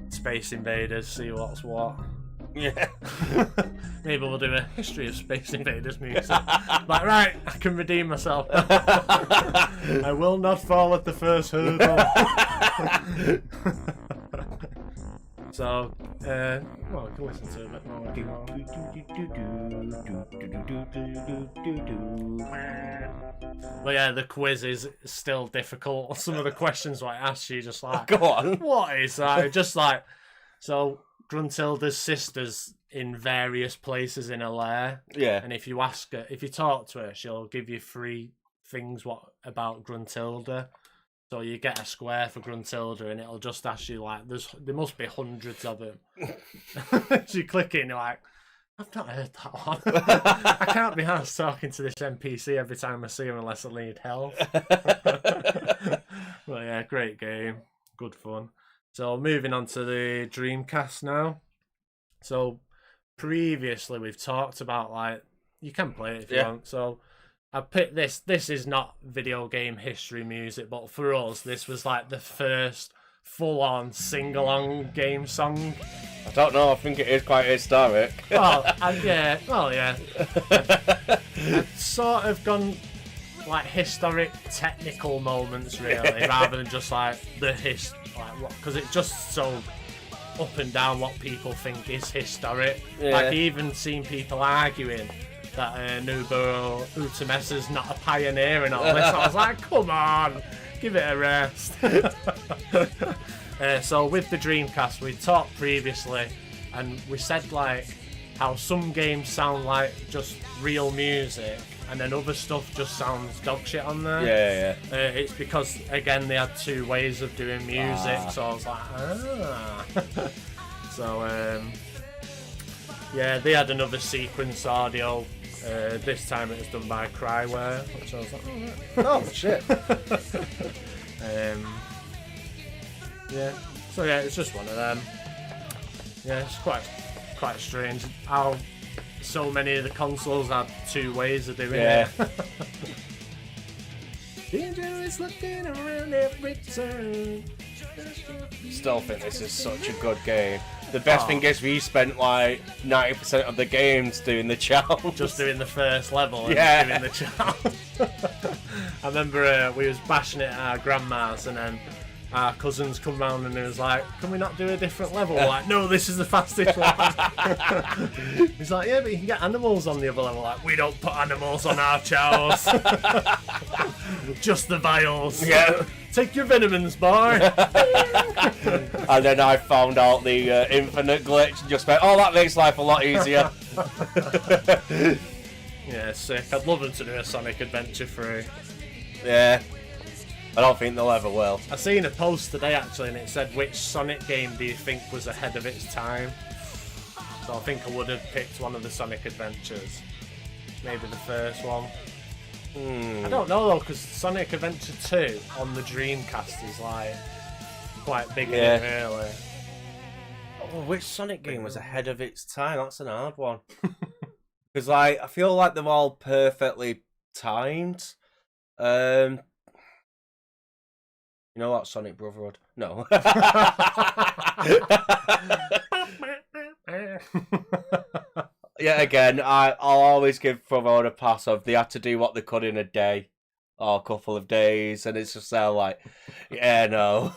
Space Invaders, see what's what. Yeah. Maybe we'll do a history of Space Invaders music. Like, right, I can redeem myself. I will not fall at the first hurdle. So, well, we can listen to a bit more. But yeah, the quiz is still difficult. Some of the questions I asked you, just like, go on. What is that? Just like, so Gruntilda's sister's in various places in a lair. Yeah. And if you ask her, if you talk to her, she'll give you 3 things about Gruntilda. So you get a square for Gruntilda, and it'll just ask you like, there must be hundreds of them. So you click it, and you're like, I've not heard that one. I can't be arsed talking to this NPC every time I see him unless I need help. But yeah, great game, good fun. So moving on to the Dreamcast now. So previously we've talked about, like, you can play it if you want. So I picked this. This is not video game history music, but for us, this was like the first full-on sing-along game song. I don't know. I think it is quite historic. Well, yeah. I've sort of gone like historic technical moments, really, rather than just like the because it's just so up and down what people think is historic. Yeah. Like, even seen people arguing that Nobuo Uematsu's not a pioneer and all this. I was like, come on, give it a rest. So with the Dreamcast, we talked previously, and we said like how some games sound like just real music, and then other stuff just sounds dog shit on there. Yeah. It's because, again, they had 2 ways of doing music, so I was like, So, yeah, they had another sequence audio. This time it was done by Cryware, which I was like, Oh, shit. Yeah. So yeah, it's just one of them. Yeah, it's quite strange how so many of the consoles had 2 ways of doing it. Danger is looking around every turn. Still think this is such a good game. The best thing is we spent like 90% of the games doing the challenge. Just doing the first level and doing the challenge. I remember we was bashing it at our grandma's, and then our cousins come round and it was like, can we not do a different level? We're like, no, this is the fastest one. He's like, yeah, but you can get animals on the other level. Like, we don't put animals on our chows. Just the vials. Yeah. Take your vitamins, boy. And then I found out the infinite glitch and just went, oh, that makes life a lot easier. Yeah, sick. I'd love them to do a Sonic Adventure 3. Yeah. I don't think they'll ever will. I seen a post today actually, and it said, which Sonic game do you think was ahead of its time? So I think I would have picked one of the Sonic Adventures. Maybe the first one. I don't know though, because Sonic Adventure 2 on the Dreamcast is like quite big in it, really. Oh, which Sonic game was ahead of its time? That's an hard one. Because like, I feel like they're all perfectly timed. You know what? Sonic Brotherhood? No. Yeah, again, I'll always give Brotherhood a pass of they had to do what they could in a day or a couple of days, and it's just like, yeah, no.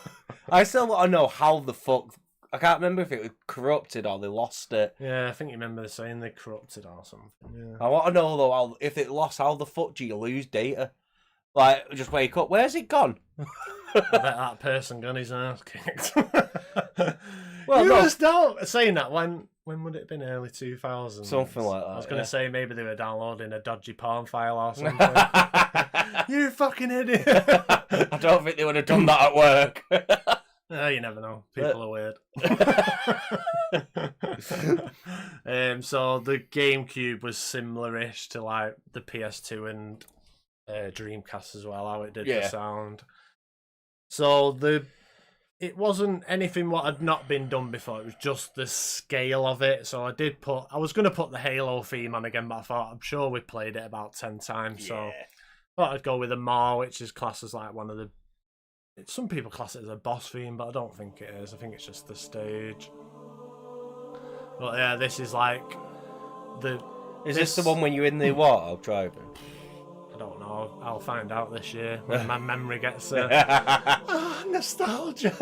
I still want to know how the fuck. I can't remember if it was corrupted or they lost it. Yeah, I think you remember saying they corrupted or something. Yeah. I want to know though, if it lost, how the fuck do you lose data? Like, just wake up, where's it gone? I bet that person got his ass kicked. Well, no. Don't saying that. When would it have been? Early 2000s? Something like that. I was going to say maybe they were downloading a dodgy porn file or something. You fucking idiot. I don't think they would have done that at work. You never know. People are weird. So the GameCube was similar-ish to like the PS2 and Dreamcast as well, how it did the sound. So it wasn't anything what had not been done before. It was just the scale of it. So I was going to put the Halo theme on again, but I thought I'm sure we played it about 10 times. So I thought I'd go with a Mar, which is classed as like one of the. Some people class it as a boss theme, but I don't think it is. I think it's just the stage. But yeah, this is like the. Is this the one when you're in the water driving? I don't know. I'll find out this year when my memory gets nostalgia.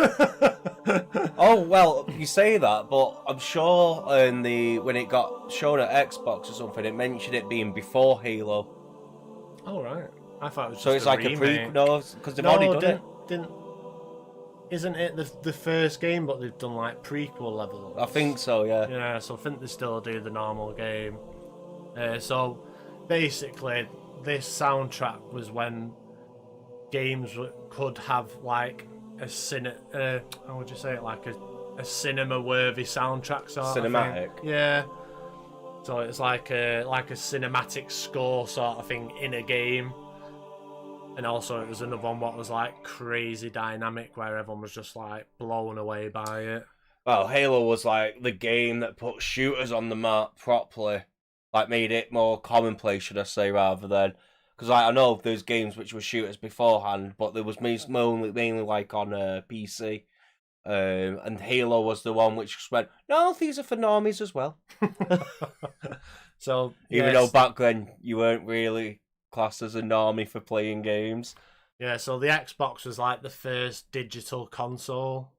Oh well, you say that, but I'm sure when it got shown at Xbox or something, it mentioned it being before Halo. Oh right, I thought it was. So just it's like remake. a prequel, no? Because they've already done it. Isn't it the first game, but they've done like prequel levels? I think so, yeah. Yeah, so I think they still do the normal game. So basically, this soundtrack was when games could have like a how would you say it, like a cinema-worthy soundtrack sort Cinematic. of thing. Yeah. So it's like a cinematic score sort of thing in a game. And also it was another one what was like crazy dynamic where everyone was just like blown away by it. Well, Halo was like the game that put shooters on the map properly. Like made it more commonplace, should I say, rather than... Because like, I know there's games which were shooters beforehand, but there was mainly like on PC. And Halo was the one which just went, no, these are for normies as well. So Even though back then you weren't really classed as a normie for playing games. Yeah, so the Xbox was like the first digital console.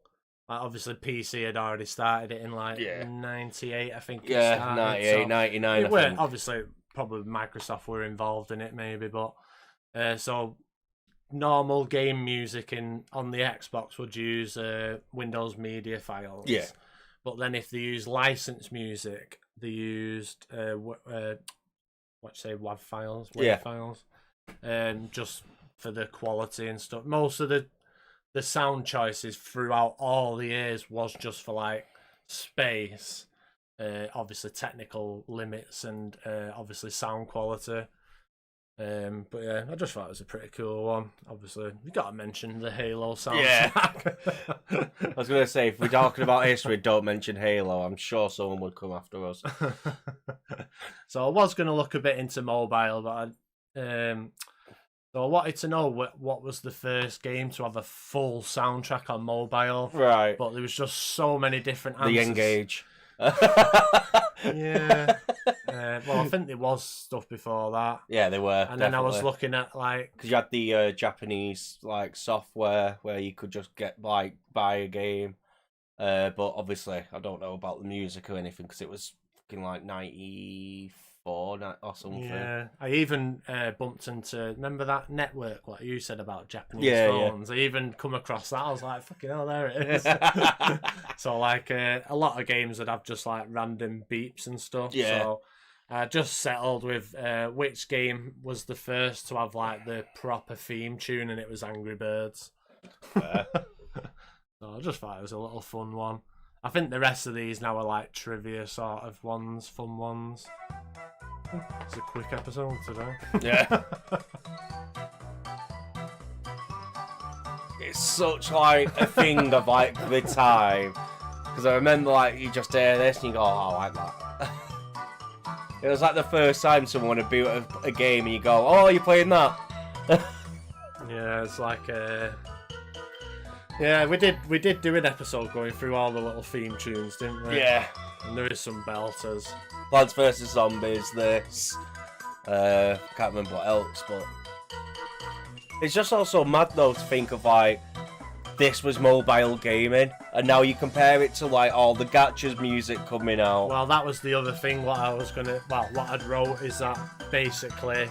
Like obviously PC had already started it in like 98, I think. Yeah, it started, 98, so 99, it I think. Obviously, probably Microsoft were involved in it maybe, but so normal game music on the Xbox would use Windows media files. Yeah. But then if they use licensed music, they used WAV files, files, just for the quality and stuff. Most of the sound choices throughout all the years was just for like space, obviously technical limits and obviously sound quality. But yeah, I just thought it was a pretty cool one. Obviously, you got to mention the Halo soundtrack. Yeah. I was going to say, if we're talking about history, don't mention Halo. I'm sure someone would come after us. So I was going to look a bit into mobile, but so I wanted to know what was the first game to have a full soundtrack on mobile. Right. But there was just so many different answers. The Engage. Yeah. Well, I think there was stuff before that. Yeah, they were. And then I was looking at like... Because you had the Japanese like software where you could just buy a game. But obviously, I don't know about the music or anything because it was fucking like 94 or something. Yeah, I even bumped into... Remember that network, what you said about Japanese phones? Yeah. I even come across that. I was like, fucking hell, there it is. So like a lot of games would have just like random beeps and stuff. Yeah. So I just settled with which game was the first to have like the proper theme tune, and it was Angry Birds. So I just thought it was a little fun one. I think the rest of these now are like trivia sort of ones, fun ones. It's a quick episode today. Yeah. It's such like a thing of like the time. Because I remember like you just hear this and you go, oh, I like that. It was like the first time someone would boot a game and you go, oh, you're playing that. Yeah, it's like yeah, we did do an episode going through all the little theme tunes, didn't we? Yeah. And there is some belters. Plants vs Zombies, this. Can't remember what else, but it's just also mad though to think of like this was mobile gaming, and now you compare it to like all the Gacha's music coming out. Well, that was the other thing. What I'd wrote is that basically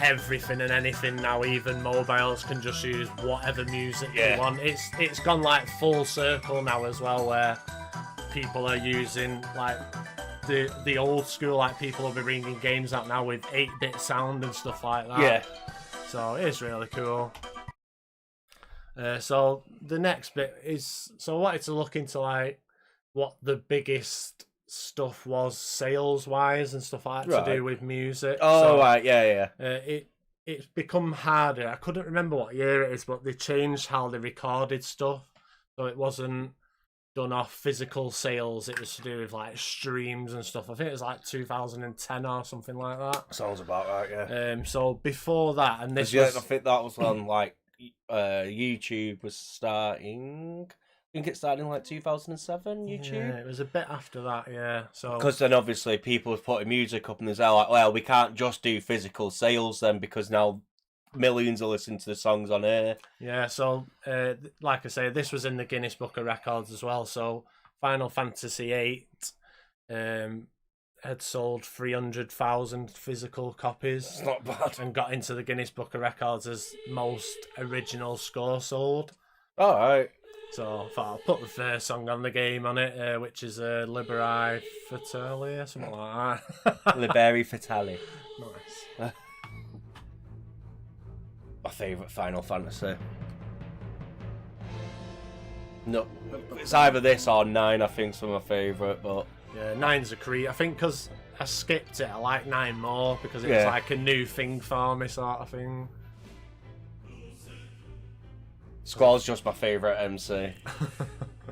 everything and anything now, even mobiles, can just use whatever music they want. It's gone like full circle now as well, where people are using like the old school, like people will be bringing games out now with 8-bit sound and stuff like that. Yeah. So it's really cool. So the next bit is, so I wanted to look into like what the biggest stuff was sales wise and stuff like that to do with music. Oh, so, right, yeah. It's become harder. I couldn't remember what year it is, but they changed how they recorded stuff. So it wasn't done off physical sales. It was to do with like streams and stuff. I think it was like 2010 or something like that. Sounds about right, yeah. So before that, and this Yeah, was... I think that was when like YouTube was starting. I think it started in like 2007. YouTube. Yeah, it was a bit after that. Yeah, so because then obviously people were putting music up and they're like, well, we can't just do physical sales then because now millions are listening to the songs on air. Yeah, so like I say, this was in the Guinness Book of Records as well. So Final Fantasy VIII had sold 300,000 physical copies. It's not bad. And got into the Guinness Book of Records as most original score sold. All right. So I thought I'll put the first song on the game on it, which is Liberi Fatale or something like that. Liberi Fatale. Nice. My favourite Final Fantasy. No, it's either this or 9. I think's my favourite, but yeah, 9's a creep. I think because I skipped it, I like 9 more because it was like a new thing for me, sort of thing. Squall's just my favourite MC.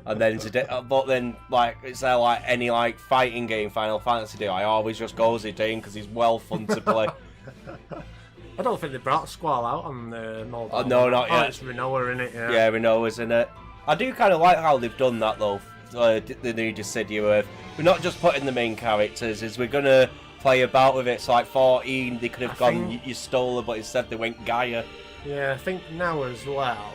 And then but then like it's like any like fighting game Final Fantasy do, I always just go Zidane because he's well fun to play. I don't think they brought Squall out on the mobile. Oh, no, not yet. Oh, it's Renoa in it, yeah. Yeah, Renoa's in it. I do kind of like how they've done that though. The new Dissidia. We're not just putting the main characters, is we're gonna play about with it. So like 14, they could have gone you stole her, but instead they went Gaia. Yeah, I think now as well.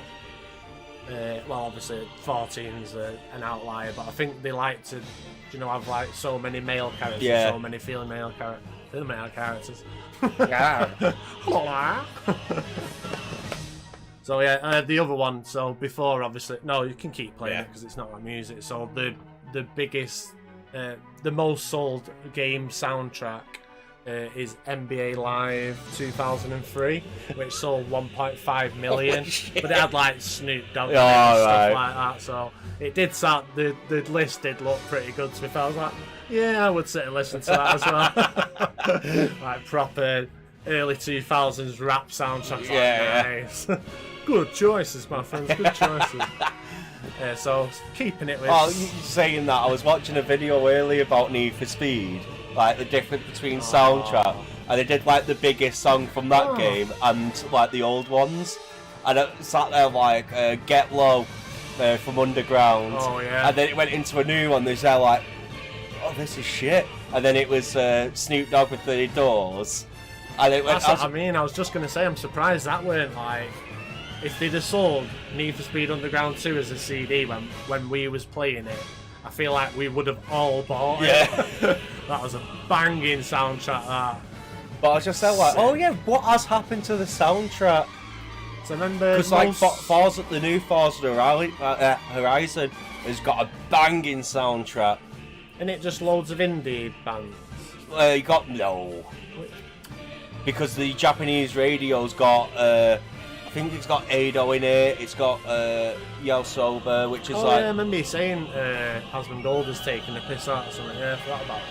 Well, obviously 14's an outlier, but I think they like to, have like so many male characters, so many female characters. Yeah. So yeah, the other one. So before, obviously, no, you can keep playing it because it's not like music. So the biggest, the most sold game soundtrack is NBA Live 2003, which sold 1.5 million, but it had like Snoop Dogg and stuff like that. So it did start. The list did look pretty good to me. I was like, yeah, I would sit and listen to that as well. Like proper early 2000s rap soundtracks. Nice. Good choices, my friends. Good choices. So keeping it with. Oh, you saying that? I was watching a video earlier about Need for Speed. Like the difference between soundtrack, and they did like the biggest song from that game and like the old ones, and it sat there like Get Low from Underground, and then it went into a new one. They said like, oh, this is shit, and then it was Snoop Dogg with the Doors, and it went. That's what I mean. I was just gonna say, I'm surprised that weren't like, if they'd have sold Need for Speed Underground 2 as a CD when we was playing it. I feel like we would have all bought it. That was a banging soundtrack, that. But I was just like, oh yeah, what has happened to the soundtrack? So remember, because like the new Forza Horizon has got a banging soundtrack. And it just loads of indie bands. You got because the Japanese radio's got. I think it's got Ado in it. It's got Yosoba, which is like. Yeah, I remember you saying Asmongold has taken a piss out or something. Yeah, I forgot about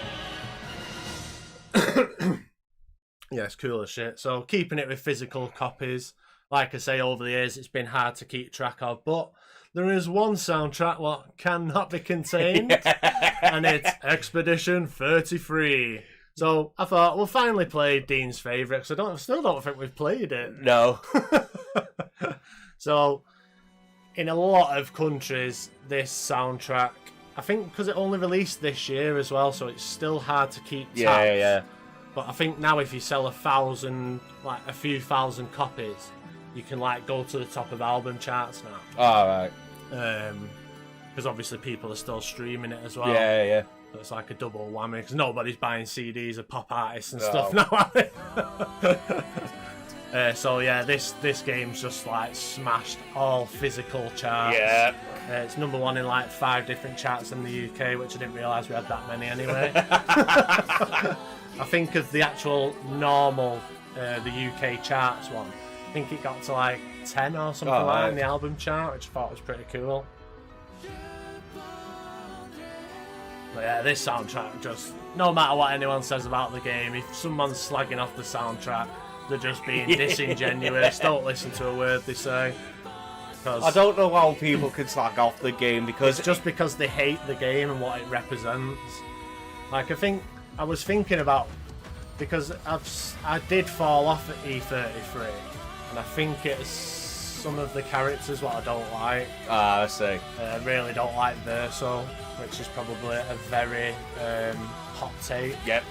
it. Yeah, it's cool as shit. So keeping it with physical copies, like I say, over the years it's been hard to keep track of, but there is one soundtrack what cannot be contained, and it's Expedition 33. So I thought we'll finally play Dean's favourite, because I still don't think we've played it. No. So, in a lot of countries, this soundtrack, I think because it only released this year as well, so it's still hard to keep tabs. Yeah. But I think now if you sell a few thousand copies, you can like go to the top of album charts now. Alright. Because obviously people are still streaming it as well. Yeah. So it's like a double whammy, because nobody's buying CDs of pop artists and stuff now, are they? So yeah, this game's just like smashed all physical charts. Yeah. It's number 1 in like 5 different charts in the UK, which I didn't realise we had that many anyway. I think of the actual normal, the UK charts one, I think it got to like 10 or something like that in the album chart, which I thought was pretty cool. But yeah, this soundtrack just, no matter what anyone says about the game, if someone's slagging off the soundtrack, they're just being disingenuous. Don't listen to a word they say. I don't know how people can slag off the game because it's just because they hate the game and what it represents. Like, I was thinking about, because I did fall off at E33, and I think it's some of the characters what I don't like. I see. I really don't like Verso, which is probably a very hot take. Yep.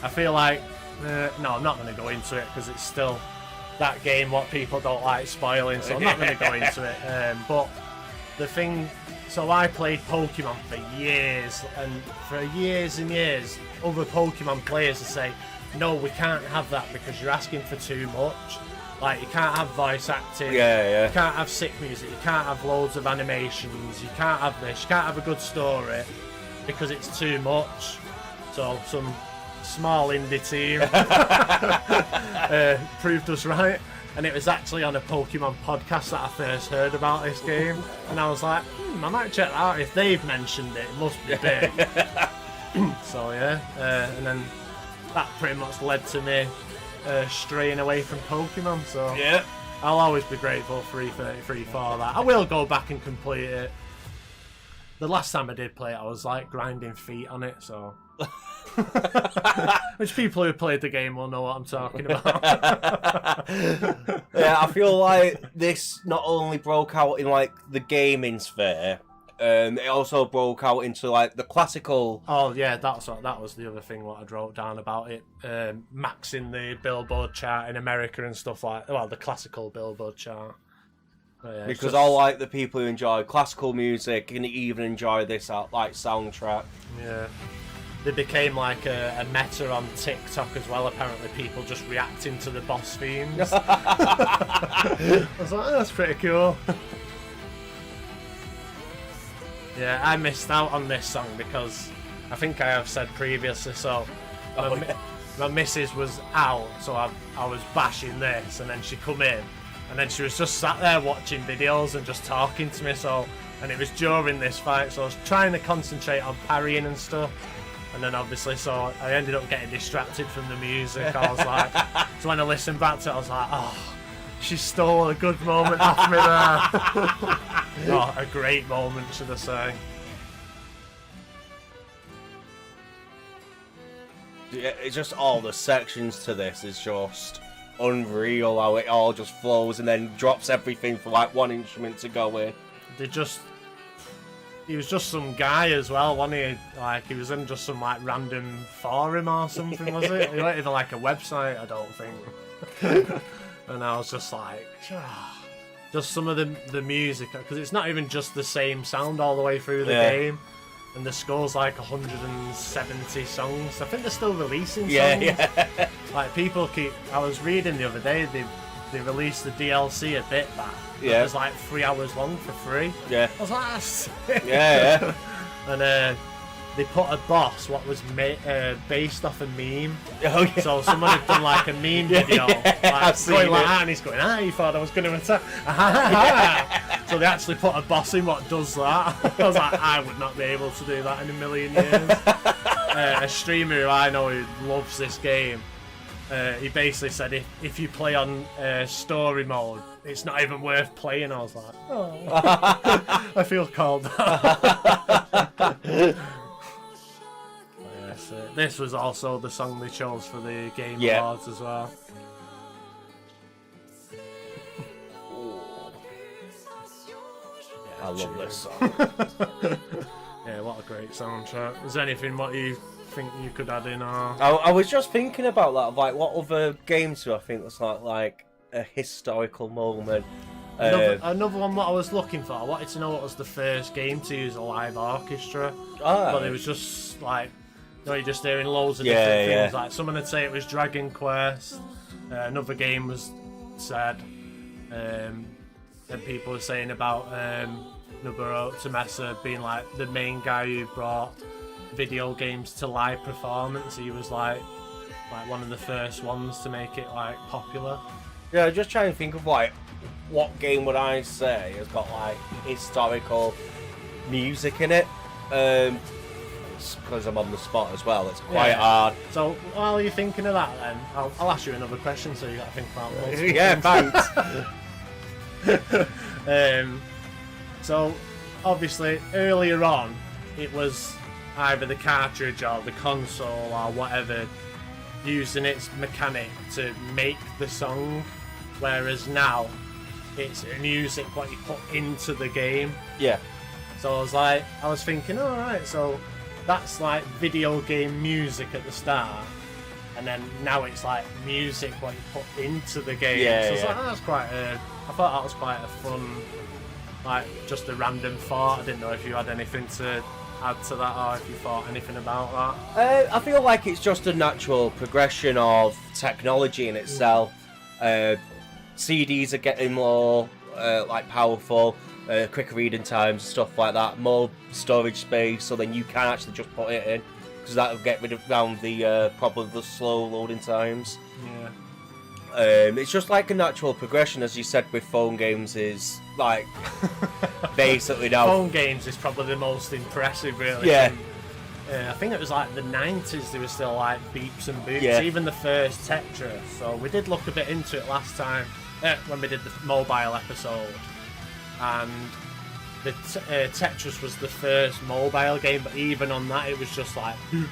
I feel like, no, I'm not going to go into it because it's still that game what people don't like spoiling, so I'm not going to go into it. But the thing, so I played Pokemon for years, and for years and years, other Pokemon players will say, no, we can't have that because you're asking for too much. Like, you can't have voice acting, you can't have sick music, you can't have loads of animations, you can't have this, you can't have a good story because it's too much. So some small indie team proved us right, and it was actually on a Pokemon podcast that I first heard about this game, and I was like, I might check that out. If they've mentioned it, it must be big. So yeah, and then that pretty much led to me straying away from Pokemon, so yeah, I'll always be grateful for E33 for that. I will go back and complete it. The last time I did play it, I was like grinding feet on it, so which people who played the game will know what I'm talking about. Yeah, I feel like this not only broke out in like the gaming sphere, it also broke out into like the classical. Oh yeah, that was the other thing what I wrote down about it, maxing the Billboard chart in America and stuff like. Well, the classical Billboard chart. Yeah, because all like the people who enjoy classical music can even enjoy this like soundtrack. Yeah, they became like a meta on TikTok as well. Apparently, people just reacting to the boss themes. I was like, oh, that's pretty cool. Yeah, I missed out on this song because I think I have said previously. So my missus was out, so I was bashing this, and then she come in. And then she was just sat there watching videos and just talking to me, and it was during this fight, so I was trying to concentrate on parrying and stuff, and then obviously, so I ended up getting distracted from the music. I was like, so when I listened back to it, I was like, oh, she stole a good moment off me there. Oh, a great moment, should I say. Yeah, it's just all the sections to this is just unreal how it all just flows and then drops everything for like one instrument to go in. He was just some guy as well, wasn't he? Like, he was in just some like random forum or something, was it? He wasn't even like a website, I don't think. And I was just like, just some of the music, because it's not even just the same sound all the way through the game. And the score's like 170 songs. I think they're still releasing songs. Yeah. Like, people keep. I was reading the other day, they released the DLC a bit back. Yeah. It was like 3 hours long for free. Yeah. I was like, that's sick. Yeah. And they put a boss what was based off a meme. Oh, yeah. So someone had done like a meme video, like going like that, and he's going, you thought I was going to attack. So they actually put a boss in what does that. I was like, I would not be able to do that in a million years. A streamer who I know who loves this game, he basically said if you play on story mode, it's not even worth playing. I was like, oh, I feel called. This was also the song they chose for the Game Awards as well. I love this song. Yeah, what a great soundtrack. Is there anything what you think you could add in? Or... I was just thinking about that, like what other games do I think was like a historical moment? Another one what I was looking for, I wanted to know what was the first game to use a live orchestra. But it was just like, you're just hearing loads of different things. Like, someone would say it was Dragon Quest, another game was said, and people were saying about Nobuo Uematsu being like the main guy who brought video games to live performance. He was like one of the first ones to make it like popular. Yeah, just trying to think of like what game would I say has got like historical music in it. Because I'm on the spot as well, it's quite hard. So while you're thinking of that, then I'll ask you another question. So you got to think about multiple yeah, things. thanks. So obviously earlier on, it was either the cartridge or the console or whatever using its mechanic to make the song, whereas now it's music what you put into the game. Yeah. So I was thinking, alright, so that's like video game music at the start, and then now it's like music what you put into the game. Yeah, so it's yeah. like, I thought that was quite a fun, like, just a random thought. I didn't know if you had anything to add to that, or if you thought anything about that. I feel like it's just a natural progression of technology in itself. CDs are getting more like powerful, quicker reading times, stuff like that, more storage space, so then you can actually just put it in, because that will get rid of the probably the slow loading times. Yeah. It's just like a natural progression, as you said with phone games, is like basically now. Phone games is probably the most impressive, really. Yeah. I think it was like the 90s, they were still like beeps and boops, Yeah. even the first Tetris. So we did look a bit into it last time when we did the mobile episode. And the Tetris was the first mobile game, but even on that, it was just like boop,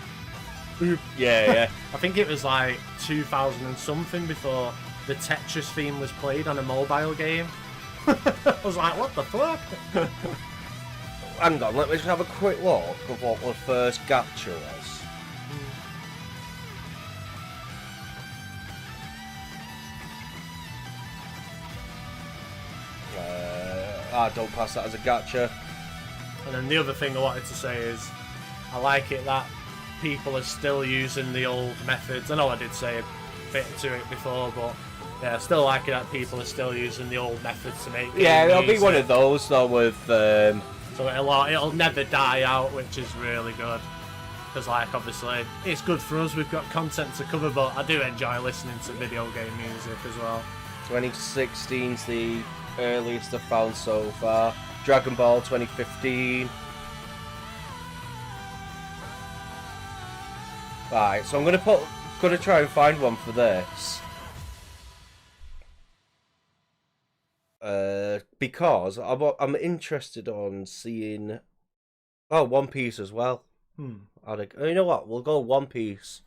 boop. Yeah, yeah. I think it was like 2000 and something before the Tetris theme was played on a mobile game. I was like, what the fuck? Hang on, let me just have a quick look of what the first Gacha was. Don't pass that as a Gacha. And then the other thing I wanted to say is, I like it that people are still using the old methods. I know I did say a bit to it before, but yeah, I still like it that people are still using the old methods to make. Yeah, it'll be music. one of those though with. So it'll never die out, which is really good. Because like obviously it's good for us. We've got content to cover, but I do enjoy listening to video game music as well. 2016's the earliest I've found so far. Dragon Ball 2015. Right, so I'm gonna try and find one for this. Because I'm interested on seeing One Piece as well. You know what? We'll go One Piece.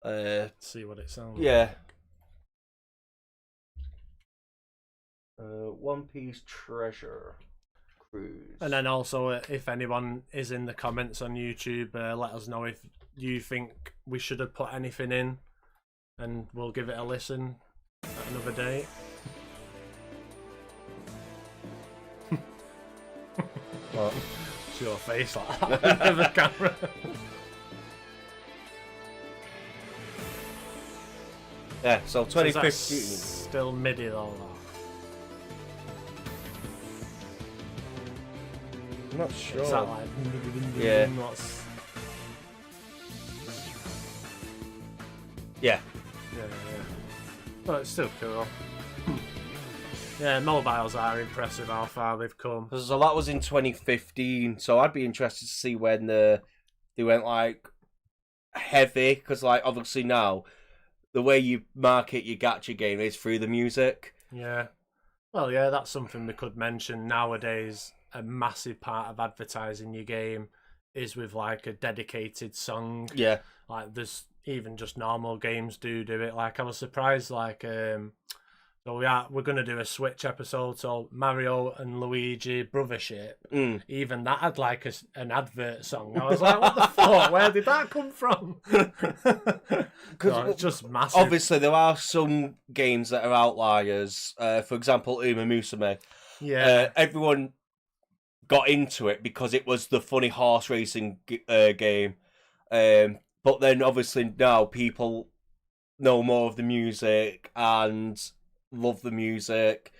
See what it sounds Yeah. like. One Piece Treasure Cruise. And then also, if anyone is in the comments on YouTube, let us know if you think we should have put anything in, and we'll give it a listen at another date. What? It's your face like that in the camera. Yeah, so So is that 2015. still MIDI though. I'm not sure. Is that like Yeah. what's... Yeah. Yeah. But it's still cool. Yeah, mobiles are impressive how far they've come. So that was in 2015. So I'd be interested to see when they went like heavy, because like obviously now the way you market your gacha game is through the music. Yeah. Well, yeah, that's something we could mention nowadays. A massive part of advertising your game is with like a dedicated song. Yeah. Like there's even just normal games do it. Like I was surprised, like so we're gonna do a Switch episode. So Mario and Luigi Brothership, even that had like an advert song. I was like, what the fuck? Where did that come from? Because it's just massive. Obviously there are some games that are outliers. For example, Uma Musume. Yeah. Everyone got into it because it was the funny horse racing game. But then obviously now people know more of the music and love the music.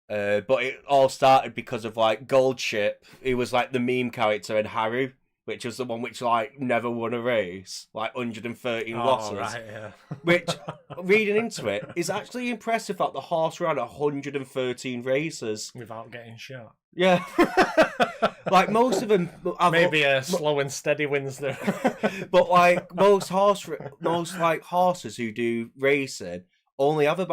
But it all started because of like Goldship. He was like the meme character in Harrier, which was the one which like never won a race, like 113 losses. Right, yeah. Which, reading into it, is actually impressive that the horse ran 113 races Without getting shot. Yeah. Like most of them Maybe a slow and steady wins there. but like most horses who do racing only have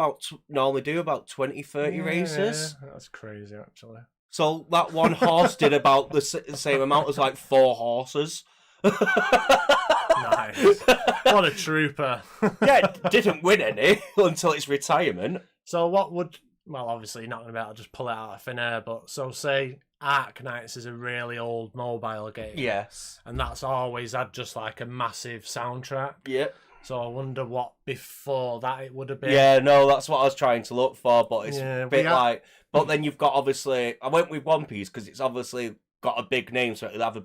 normally do about 20, 30 races. That's crazy, actually. So that one horse did about the same amount as like 4 horses. Nice. What a trooper. Yeah, didn't win any until its retirement. So what would... Well, obviously you're not going to be able to just pull it out of thin air, but so say Arknights is a really old mobile game. Yes. And that's always had just like a massive soundtrack. Yeah. So I wonder what before that it would have been. Yeah, no, that's what I was trying to look for, but it's a bit like... But then you've got, obviously... I went with One Piece because it's obviously got a big name, so it'll have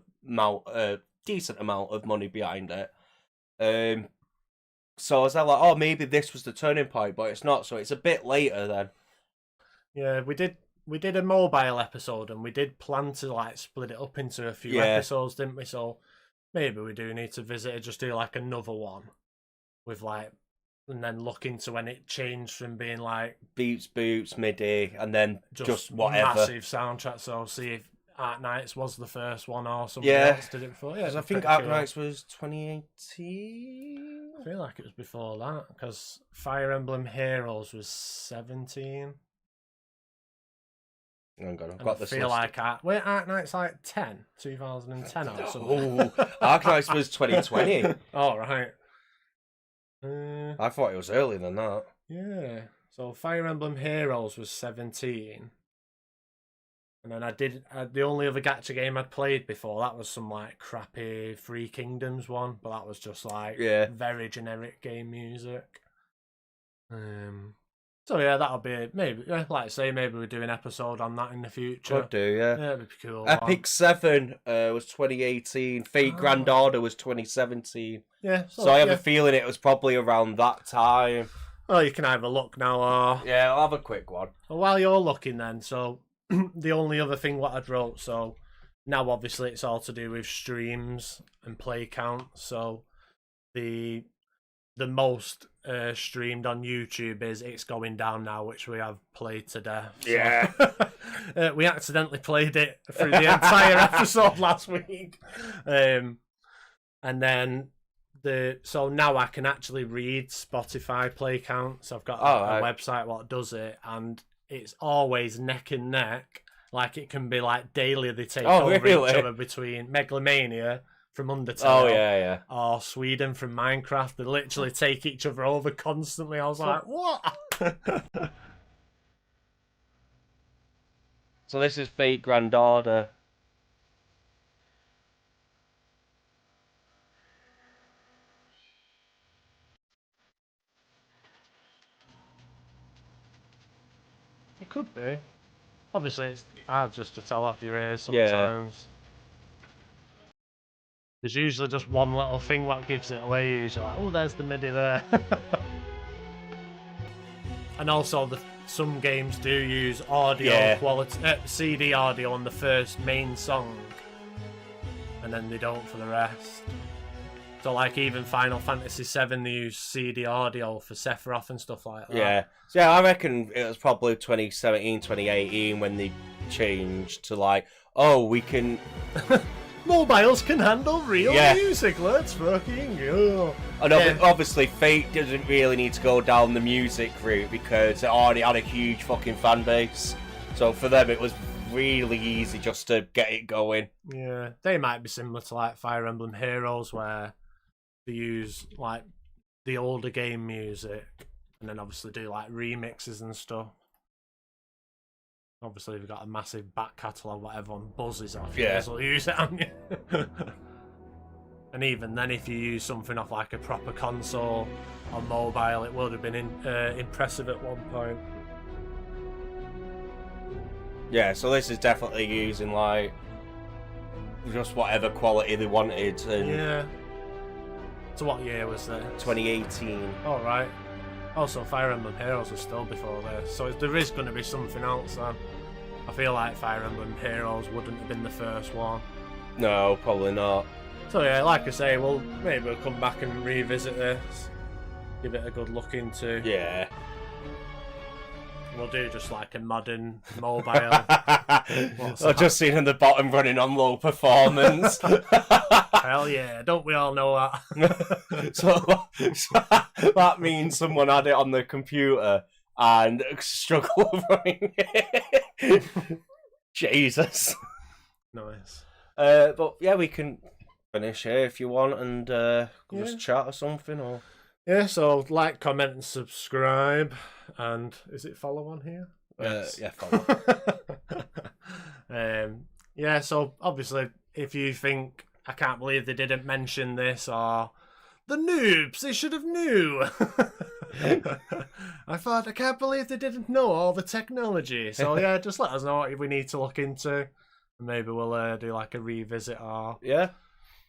a decent amount of money behind it. So I was like, oh, maybe this was the turning point, but it's not, so it's a bit later then. Yeah, we did a mobile episode, and we did plan to like split it up into a few episodes, didn't we? So maybe we do need to visit it, just do like another one with like, and then look into when it changed from being like beats, boots, MIDI, and then just whatever massive soundtrack. So see if Arknights was the first one or something else did it before. Yeah, I think Arknights was 2018. I feel like it was before that because Fire Emblem Heroes was 17. Hang on, I've got this. I feel like Arknights like 2010 or something. Oh, Arknights was 2020. Oh, right. I thought it was earlier than that. Yeah. So Fire Emblem Heroes was 17. And then the only other gacha game I'd played before, that was some like crappy Three Kingdoms one, but that was just like very generic game music. So yeah, that'll be maybe, like I say, maybe we do an episode on that in the future. Could do, yeah. Yeah, it'd be cool. Epic 7 was 2018. Fate Grand Order was 2017. Yeah. So I have a feeling it was probably around that time. Oh, you can either look now or... Yeah, I'll have a quick one. Well, while you're looking then, so the only other thing what I'd wrote, so now obviously it's all to do with streams and play count. So the most streamed on YouTube is It's Going Down Now, which we have played to death. So. Yeah. We accidentally played it through the entire episode last week. And then so now I can actually read Spotify play counts. I've got a website what does it, and it's always neck and neck. Like it can be like daily they take over each other between Megalomania from Undertale or Sweden from Minecraft. They literally take each other over constantly. I was like, what? So this is Fate Grand Order. It could be. Obviously, it's hard just to tell off your ears sometimes. Yeah. There's usually just one little thing what gives it away. Usually, like, oh, there's the MIDI there. And also, some games do use audio quality, CD audio on the first main song, and then they don't for the rest. So, like, even Final Fantasy VII, they use CD audio for Sephiroth and stuff like that. Yeah. So, yeah, I reckon it was probably 2017, 2018 when they changed to, like, oh, we can... Mobiles can handle real music, let's fucking go. And obviously, Fate doesn't really need to go down the music route because it already had a huge fucking fan base. So, for them, it was really easy just to get it going. Yeah, they might be similar to, like, Fire Emblem Heroes, where they use like the older game music and then obviously do like remixes and stuff. Obviously we've got a massive back catalogue what everyone buzzes off. Yeah. So use it on you. And even then if you use something off like a proper console or mobile, it would have been impressive at one point. Yeah, so this is definitely using like just whatever quality they wanted. And yeah. So what year was that? 2018. Oh, right. Also, Fire Emblem Heroes was still before this, so there is going to be something else then. I feel like Fire Emblem Heroes wouldn't have been the first one. No, probably not. So yeah, like I say, maybe we'll come back and revisit this. Give it a good look into. Yeah. We'll do just like a modern mobile. I've just seen in the bottom running on low performance. Hell yeah, don't we all know that? so that means someone had it on the computer and struggled running it. Jesus. Nice. But yeah, we can finish here if you want and just chat or something. Or yeah, so like, comment, and subscribe, and is it follow on here? Yes. Yeah, follow. Yeah, so obviously, if you think I can't believe they didn't mention this, or the noobs, they should have knew. I thought, I can't believe they didn't know all the technology. So yeah, just let us know what we need to look into. Maybe we'll do like a revisit or yeah.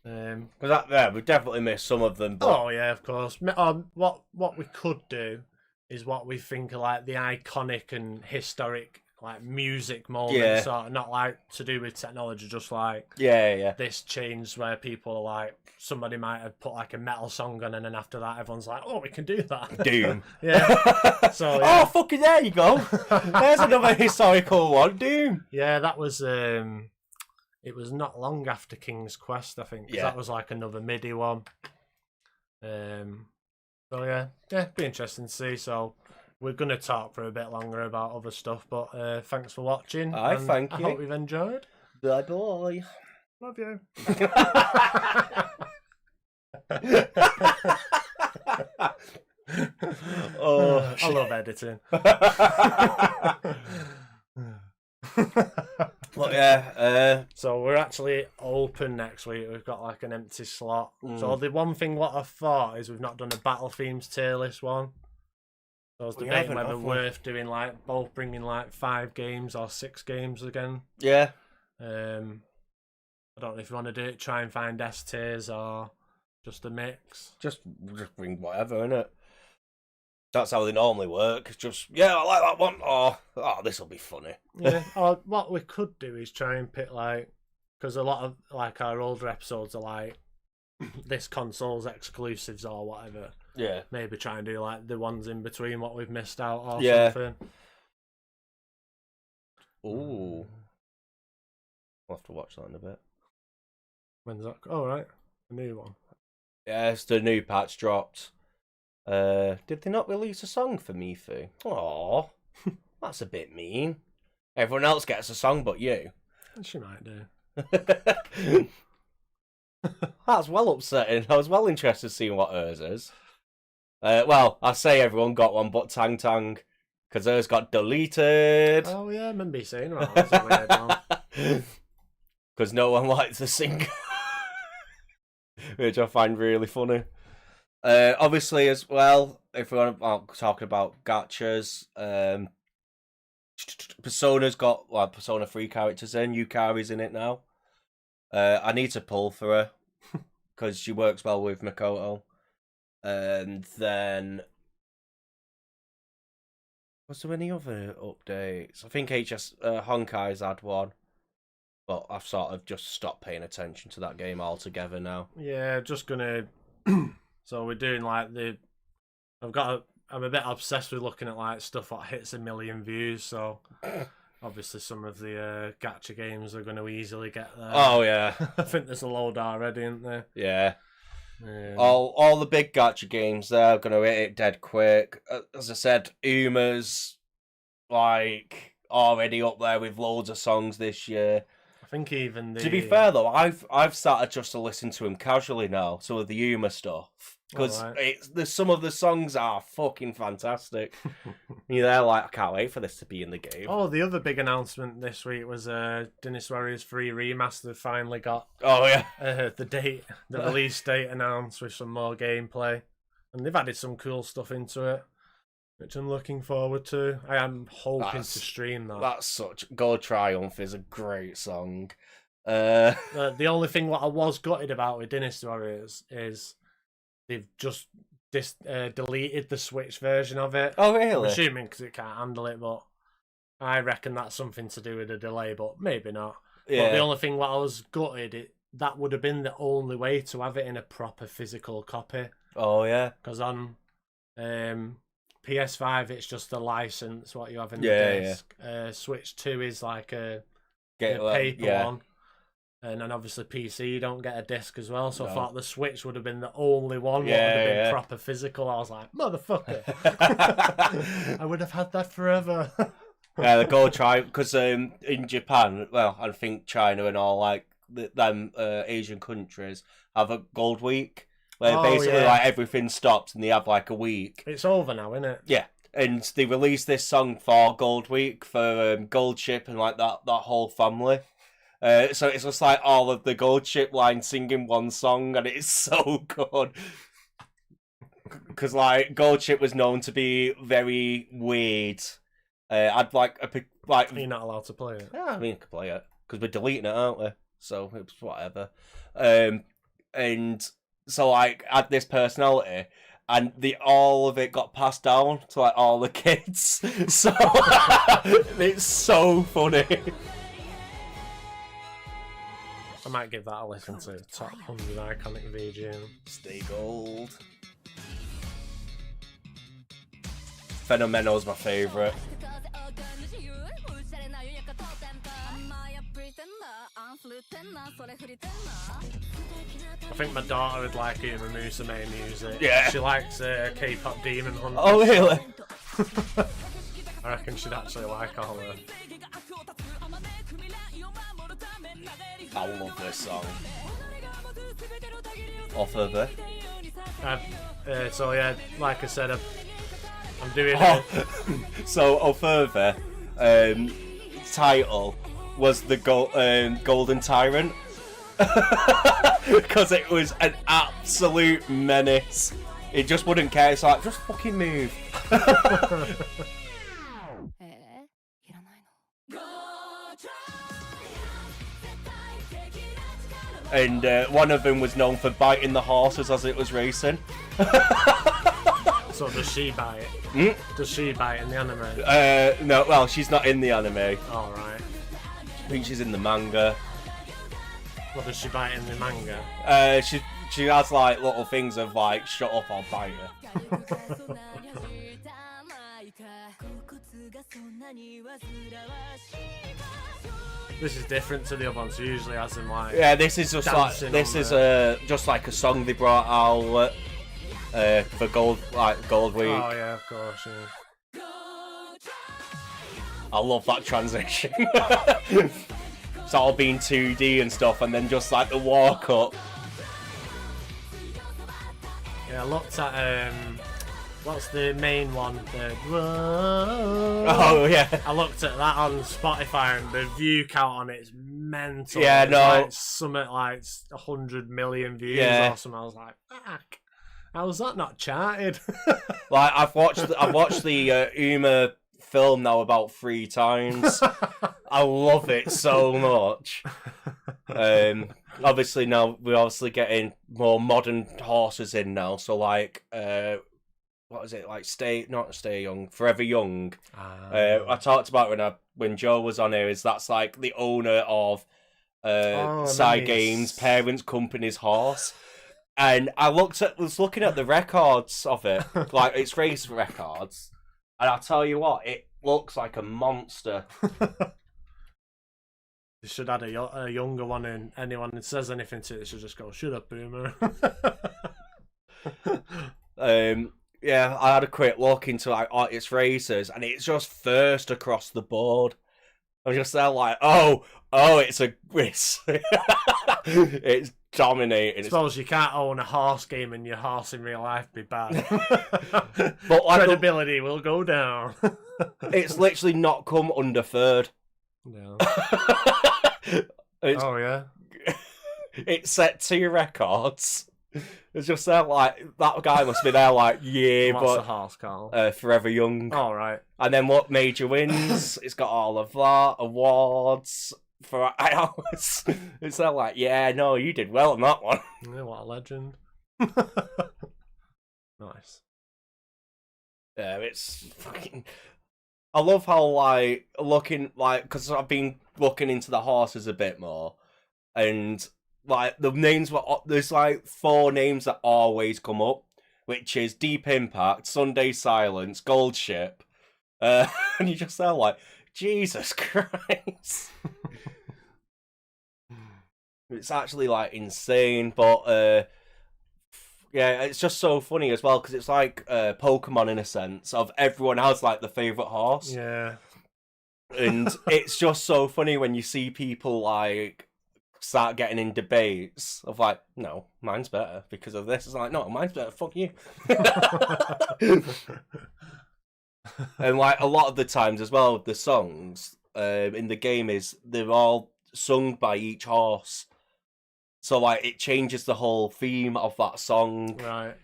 Because we definitely missed some of them. But... Oh yeah, of course. What we could do is what we think are like the iconic and historic like music moments, sort of, not like to do with technology, just like this change where people are like, somebody might have put like a metal song on, and then after that everyone's like, oh, we can do that. Doom. Yeah. So yeah. Oh fucking there you go. There's another historical one. Doom. Yeah, that was it was not long after King's Quest, I think. Yeah. That was like another MIDI one. So yeah, be interesting to see. So we're going to talk for a bit longer about other stuff, but thanks for watching. Thank you. I hope you've enjoyed. Bye bye. Love you. Oh, I love editing. But yeah, so we're actually open next week. We've got like an empty slot. So the one thing what I thought is we've not done a battle themes tier list one. So I was debating whether worth doing like both bringing like 5 games or 6 games again. Yeah. I don't know if you want to do it. Try and find S tiers or just a mix. Just bring whatever, innit? That's how they normally work. Just I like that one. Oh, this will be funny. Yeah. Or what we could do is try and pick like, because a lot of like our older episodes are like this console's exclusives or whatever. Yeah. Maybe try and do like the ones in between what we've missed out or something. Ooh. We'll have to watch that in a bit. When's that? Oh right, a new one. Yes, the new patch dropped. Did they not release a song for Mifu? Aww, that's a bit mean. Everyone else gets a song but you. She might do. That's well upsetting. I was well interested in seeing what hers is. Well, I say everyone got one but Tang Tang, because hers got deleted. Oh yeah, I remember you saying that. That's a weird one. Because no one likes to sing. Which I find really funny. Obviously, as well, if we're talking about gachas, Persona's got Persona 3 characters in. Yukari's in it now. I need to pull for her because she works well with Makoto. And then, was there any other updates? I think Honkai's had one. But I've sort of just stopped paying attention to that game altogether now. Yeah, just gonna. So we're doing like I'm a bit obsessed with looking at like stuff that hits 1 million views. So obviously some of the gacha games are going to easily get there. Oh yeah, I think there's a load already, isn't there? Yeah. All the big gacha games, they're going to hit it dead quick. As I said, Uma's like already up there with loads of songs this year. I think even To be fair though, I've started just to listen to him casually now. Some of the Uma stuff, because some of the songs are fucking fantastic. You're there like, I can't wait for this to be in the game. Oh, the other big announcement this week was Dynasty Warriors 3 Remastered finally got. Oh yeah. The release date announced with some more gameplay, and they've added some cool stuff into it, which I'm looking forward to. I am hoping to stream that. That's such... Gold Triumph is a great song. The only thing what I was gutted about with Dynasty Warriors is they've just deleted the Switch version of it. Oh, really? I'm assuming because it can't handle it, but I reckon that's something to do with the delay, but maybe not. Yeah. But the only thing what I was gutted, that would have been the only way to have it in a proper physical copy. Oh, yeah. Because on... PS5, it's just a license what you have in the Yeah, disc. Switch 2 is like a Get paper one. And then obviously PC, you don't get a disc as well. So I thought the Switch would have been the only one that would have been proper physical. I was like, motherfucker. I would have had that forever. Yeah, the gold try because in Japan, well, I think China and all like them Asian countries have a gold week where basically like everything stops and they have like a week. It's over now, isn't it? Yeah, and they released this song for Gold Week for Gold Ship and like that whole family. So it's just like all of the Gold Ship line singing one song, and it's so good. Because like Gold Ship was known to be very weird. I'd like You're not allowed to play it. Yeah, I mean, I could play it because we're deleting it, aren't we? So it's whatever. And so like had this personality, and all of it got passed down to like all the kids. So it's so funny. I might give that a listen to. Top 100 iconic VGM. Stay gold. Phenomenal's my favourite. I think my daughter would like Uma Musume music. Yeah. She likes K-pop Demon Hunters. Oh, really? I reckon she'd actually like all of I love this song. Off of it. So yeah, like I said, I'm doing So Ofurva, title was the Golden Tyrant. Because it was an absolute menace. It just wouldn't care. It's like, just fucking move. And one of them was known for biting the horses as it was racing. So does she bite it? Does she bite in the anime? No, well, she's not in the anime. Alright. I think she's in the manga. What does she bite in the manga? She has like little things of like, shut up, I'll bite her. This is different to the other ones. Usually, as in like this is just like just like a song they brought out for Gold Week. Oh yeah, of course. Yeah. I love that transition. It's all being 2D and stuff, and then just like the walk up. Yeah, I looked at what's the main one? Oh yeah. I looked at that on Spotify, and the view count on it is mental. Yeah, it's no. like something like 100 million views or something. I was like, fuck. How was that not charted? Like I've watched the Uma film now about 3 times. I love it so much. Obviously now we're getting more modern horses in now. So like, what is it like? Stay Young, Forever Young. I talked about when Joe was on here. That's like the owner of Side Games parents' company's horse. And I was looking at the records of it, like its race records, and I'll tell you what, it looks like a monster. You should add a younger one in. Anyone that says anything to it should just go, shut up, boomer. Yeah, I had a quick look into like its races, and it's just first across the board. I'm just there like, oh, it's it's dominating. I suppose you can't own a horse game and your horse in real life be bad. But like credibility will go down. It's literally not come under third. No. Oh yeah. It set 2 records. It's just there like that guy must be there like What's the horse called? Forever Young. All right. And then what major wins? It's got all of that awards for hours. It's there like no, you did well on that one. Yeah, what a legend. Nice. Yeah, it's fucking. I love how like looking like because I've been looking into the horses a bit more, and like the names there's like 4 names that always come up. which is Deep Impact, Sunday Silence, Gold Ship. And you just sound like, Jesus Christ. It's actually like insane, but yeah, it's just so funny as well because it's like Pokemon in a sense of everyone has like the favorite horse. Yeah. And it's just so funny when you see people like start getting in debates of like, no, mine's better because of this. It's like, no, mine's better. Fuck you. And like a lot of the times as well, the songs in the game they're all sung by each horse. So like it changes the whole theme of that song. Right.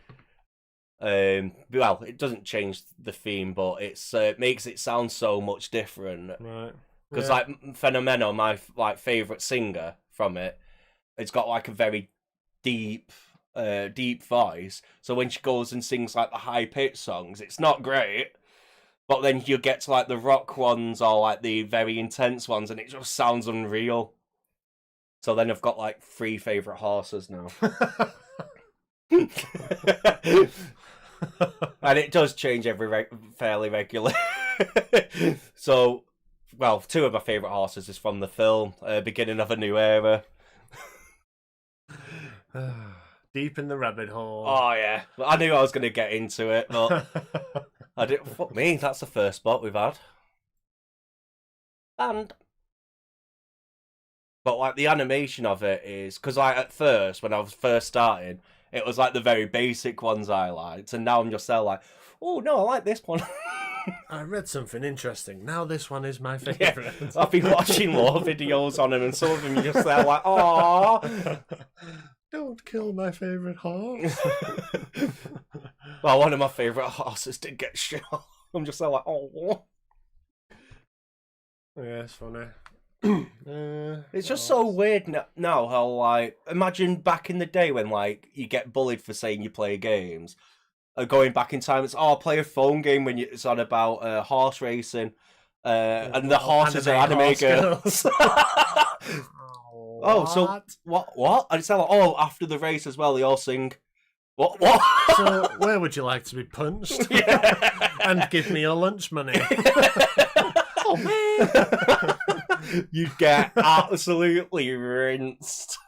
Well, it doesn't change the theme, but it makes it sound so much different. Right. Because like Fenomeno, my like favorite singer from it's got like a very deep voice. So when she goes and sings like the high pitched songs, it's not great. But then you get to like the rock ones or like the very intense ones, and it just sounds unreal. So then I've got like 3 favorite horses now. And it does change fairly regularly. So, well, 2 of my favorite horses is from the film, Beginning of a New Era. Deep in the rabbit hole. Oh yeah, I knew I was going to get into it, but I didn't. Fuck me, that's the first spot we've had. But like the animation of it is because like at first when I was first starting, it was like the very basic ones I liked, and now I'm just there like, oh no, I like this one. I read something interesting. Now this one is my favourite. Yeah, I've been watching more videos on them, and some of them you're just there like, oh, don't kill my favourite horse. Well, one of my favourite horses did get shot. I'm just there like, oh. Yeah, it's funny. It's just so weird now how like imagine back in the day when like you get bullied for saying you play games. Going back in time, it's play a phone game when it's on about horse racing, and the horses are anime girls. Oh, so what? And it's like, after the race as well, they all sing. What? So where would you like to be punched? Yeah. And give me your lunch money. Oh man. You'd get absolutely rinsed.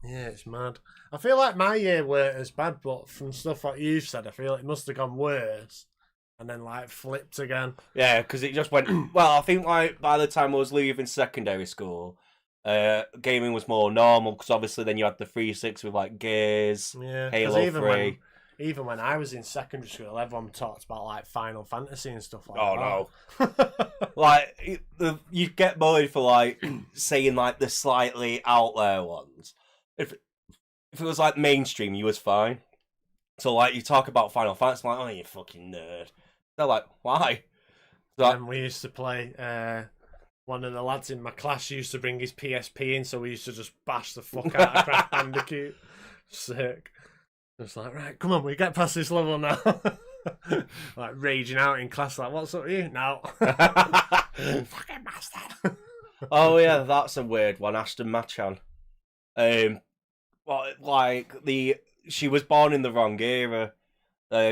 Yeah, it's mad. I feel like my year weren't as bad, but from stuff like you've said, I feel it must have gone worse and then like flipped again. Yeah, because it just went. Well, I think like by the time I was leaving secondary school, gaming was more normal because obviously then you had the 360 with like Gears, Halo 3. Even when I was in secondary school, everyone talked about like Final Fantasy and stuff like that. Oh no! Like you get bullied for like saying like the slightly out there ones. If it was like mainstream, you was fine. So like you talk about Final Fantasy, like, oh, you fucking nerd. They're like, why? And we used to play. One of the lads in my class used to bring his PSP in, so we used to just bash the fuck out of Crash Bandicoot. Sick. It's like, right, come on, we get past this level now. Like raging out in class, like, what's up with you? No. Fucking bastard. Oh yeah, that's a weird one, Ashton Machan. Well, like she was born in the wrong era.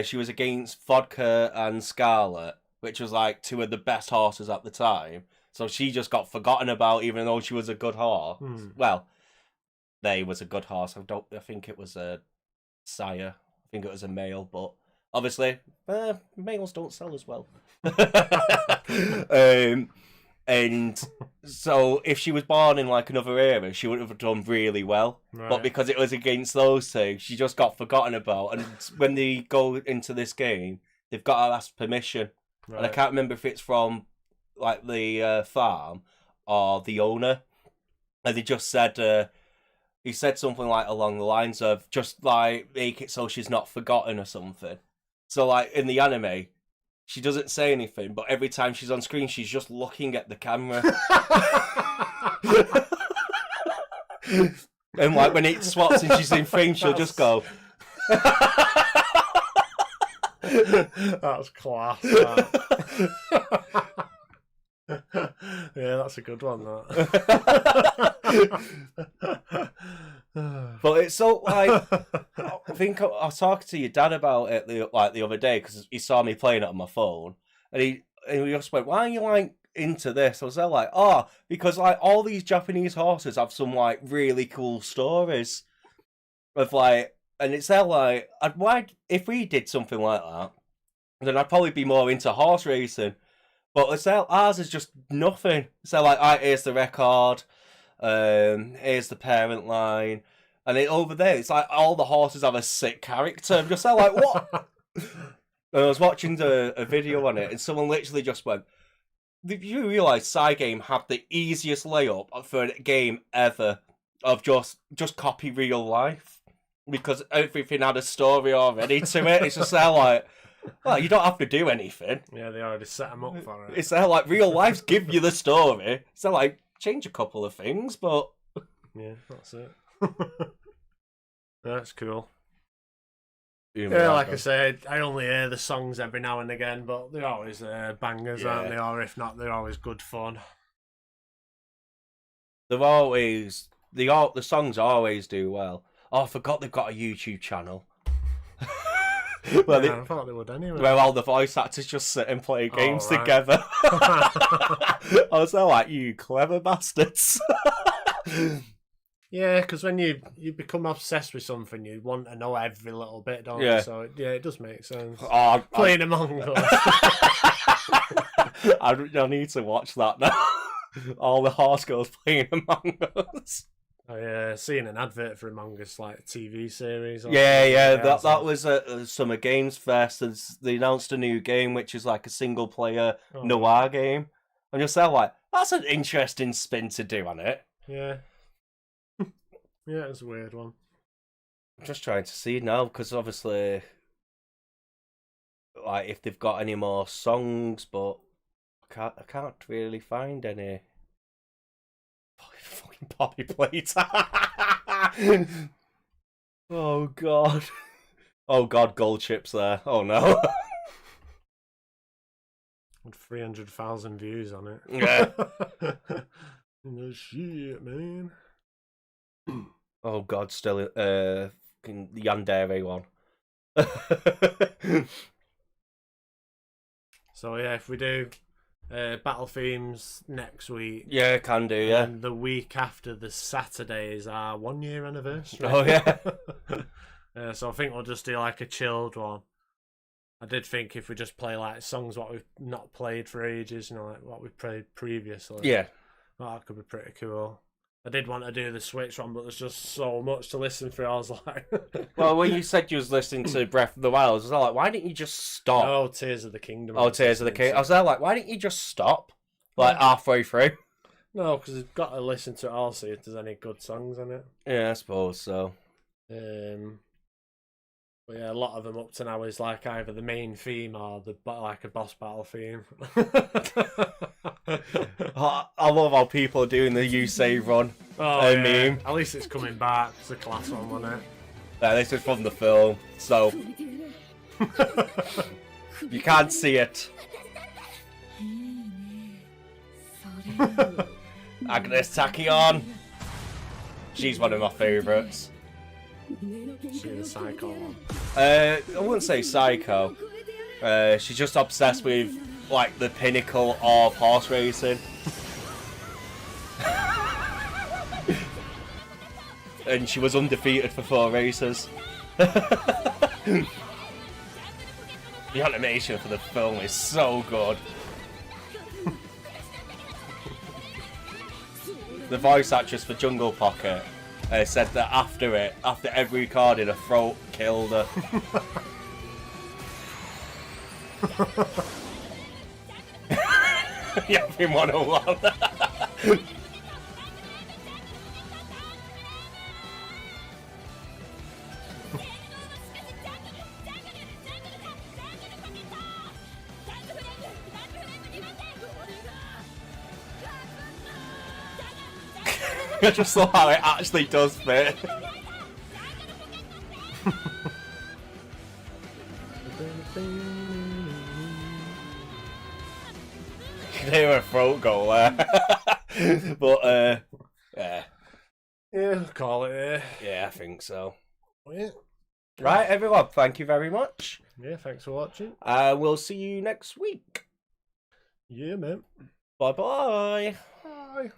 She was against Vodka and Scarlet, which was like 2 of the best horses at the time. So she just got forgotten about, even though she was a good horse. Well, they was a good horse. I think it was a sire. I think it was a male, but obviously males don't sell as well. And so if she was born in like another era, she would have done really well. Right. But because it was against those 2, she just got forgotten about. And when they go into this game, they've got to ask permission. Right. And I can't remember if it's from like the farm or the owner. And they just said, he said something like along the lines of just like make it so she's not forgotten or something. So like in the anime, she doesn't say anything, but every time she's on screen, she's just looking at the camera. And like when it swaps and she's in frame, she'll just go. That's class. That. Yeah, that's a good one. That. But it's so like, I think I was talking to your dad about it the other day because he saw me playing it on my phone, and he just went, "Why are you like into this?" I was there like, "Oh, because like all these Japanese horses have some like really cool stories of like, and it's there like, why if we did something like that, then I'd probably be more into horse racing." But it's there, ours is just nothing. So like, all right, here's the record, here's the parent line. And over there, it's like all the horses have a sick character. I'm just like, what? And I was watching a video on it, and someone literally just went, "Did you realise Cygame had the easiest layup for a game ever of just copy real life? Because everything had a story already to it. It's just there like, well, you don't have to do anything." Yeah, they already set them up for it. It's there like, real life's give you the story. So like, change a couple of things, but... Yeah, that's it. That's cool. Yeah, like I said, I only hear the songs every now and again, but they're always bangers, aren't they? Or if not, they're always good fun. They're always... the songs always do well. Oh, I forgot they've got a YouTube channel. Well, I thought they would anyway. Where all the voice actors just sit and play games together. I was there like, you clever bastards. Yeah, because when you become obsessed with something, you want to know every little bit, don't you? So yeah, it does make sense. Playing Among Us. I need to watch that now. All the horse girls playing Among Us. I seen an advert for Among Us, like TV series. Yeah. That was a Summer Games Fest. They announced a new game, which is like a single player noir game. And you're saying like, that's an interesting spin to do on it. Yeah. Yeah, it's a weird one. I'm just trying to see now, because obviously, like, if they've got any more songs, but I can't really find any. Fucking Poppy Plate. Oh god. Oh god, gold chips there. Oh no. 300,000 views on it. Yeah. No shit, man. Oh god, still fucking Yandere one. So yeah, if we do battle themes next week. Yeah, can do, yeah. And the week after, the Saturday is our 1 year anniversary. Oh yeah. So I think we'll just do like a chilled one. I did think if we just play like songs what we've not played for ages, you know, like what we've played previously. Yeah. That could be pretty cool. I did want to do the Switch one, but there's just so much to listen through. I was like... Well, when you said you was listening to Breath of the Wild, I was like, why didn't you just stop? Oh, Tears of the Kingdom. Oh, Tears of the Kingdom. I was there like, why didn't you just stop? Like, halfway through? No, because you've got to listen to it all, see if there's any good songs in it. Yeah, I suppose so. But yeah, a lot of them up to now is like either the main theme or like a boss battle theme. I love how people are doing the You Save Run meme. At least it's coming back. It's a class one, wasn't it? Yeah, this is from the film, so you can't see it. Agnes Tachyon. She's one of my favourites. She's a psycho one. I wouldn't say psycho. She's just obsessed with like the pinnacle of horse racing. And she was undefeated for 4 races. The animation for the film is so good. The voice actress for Jungle Pocket said that after every recording, her throat killed her. Yeah, in 101. I just saw how it actually does fit. do a throat goal there. But, yeah. Yeah, call it. Yeah, I think so. Yeah. Right, everyone, thank you very much. Yeah, thanks for watching. We'll see you next week. Yeah, man. Bye-bye. Bye.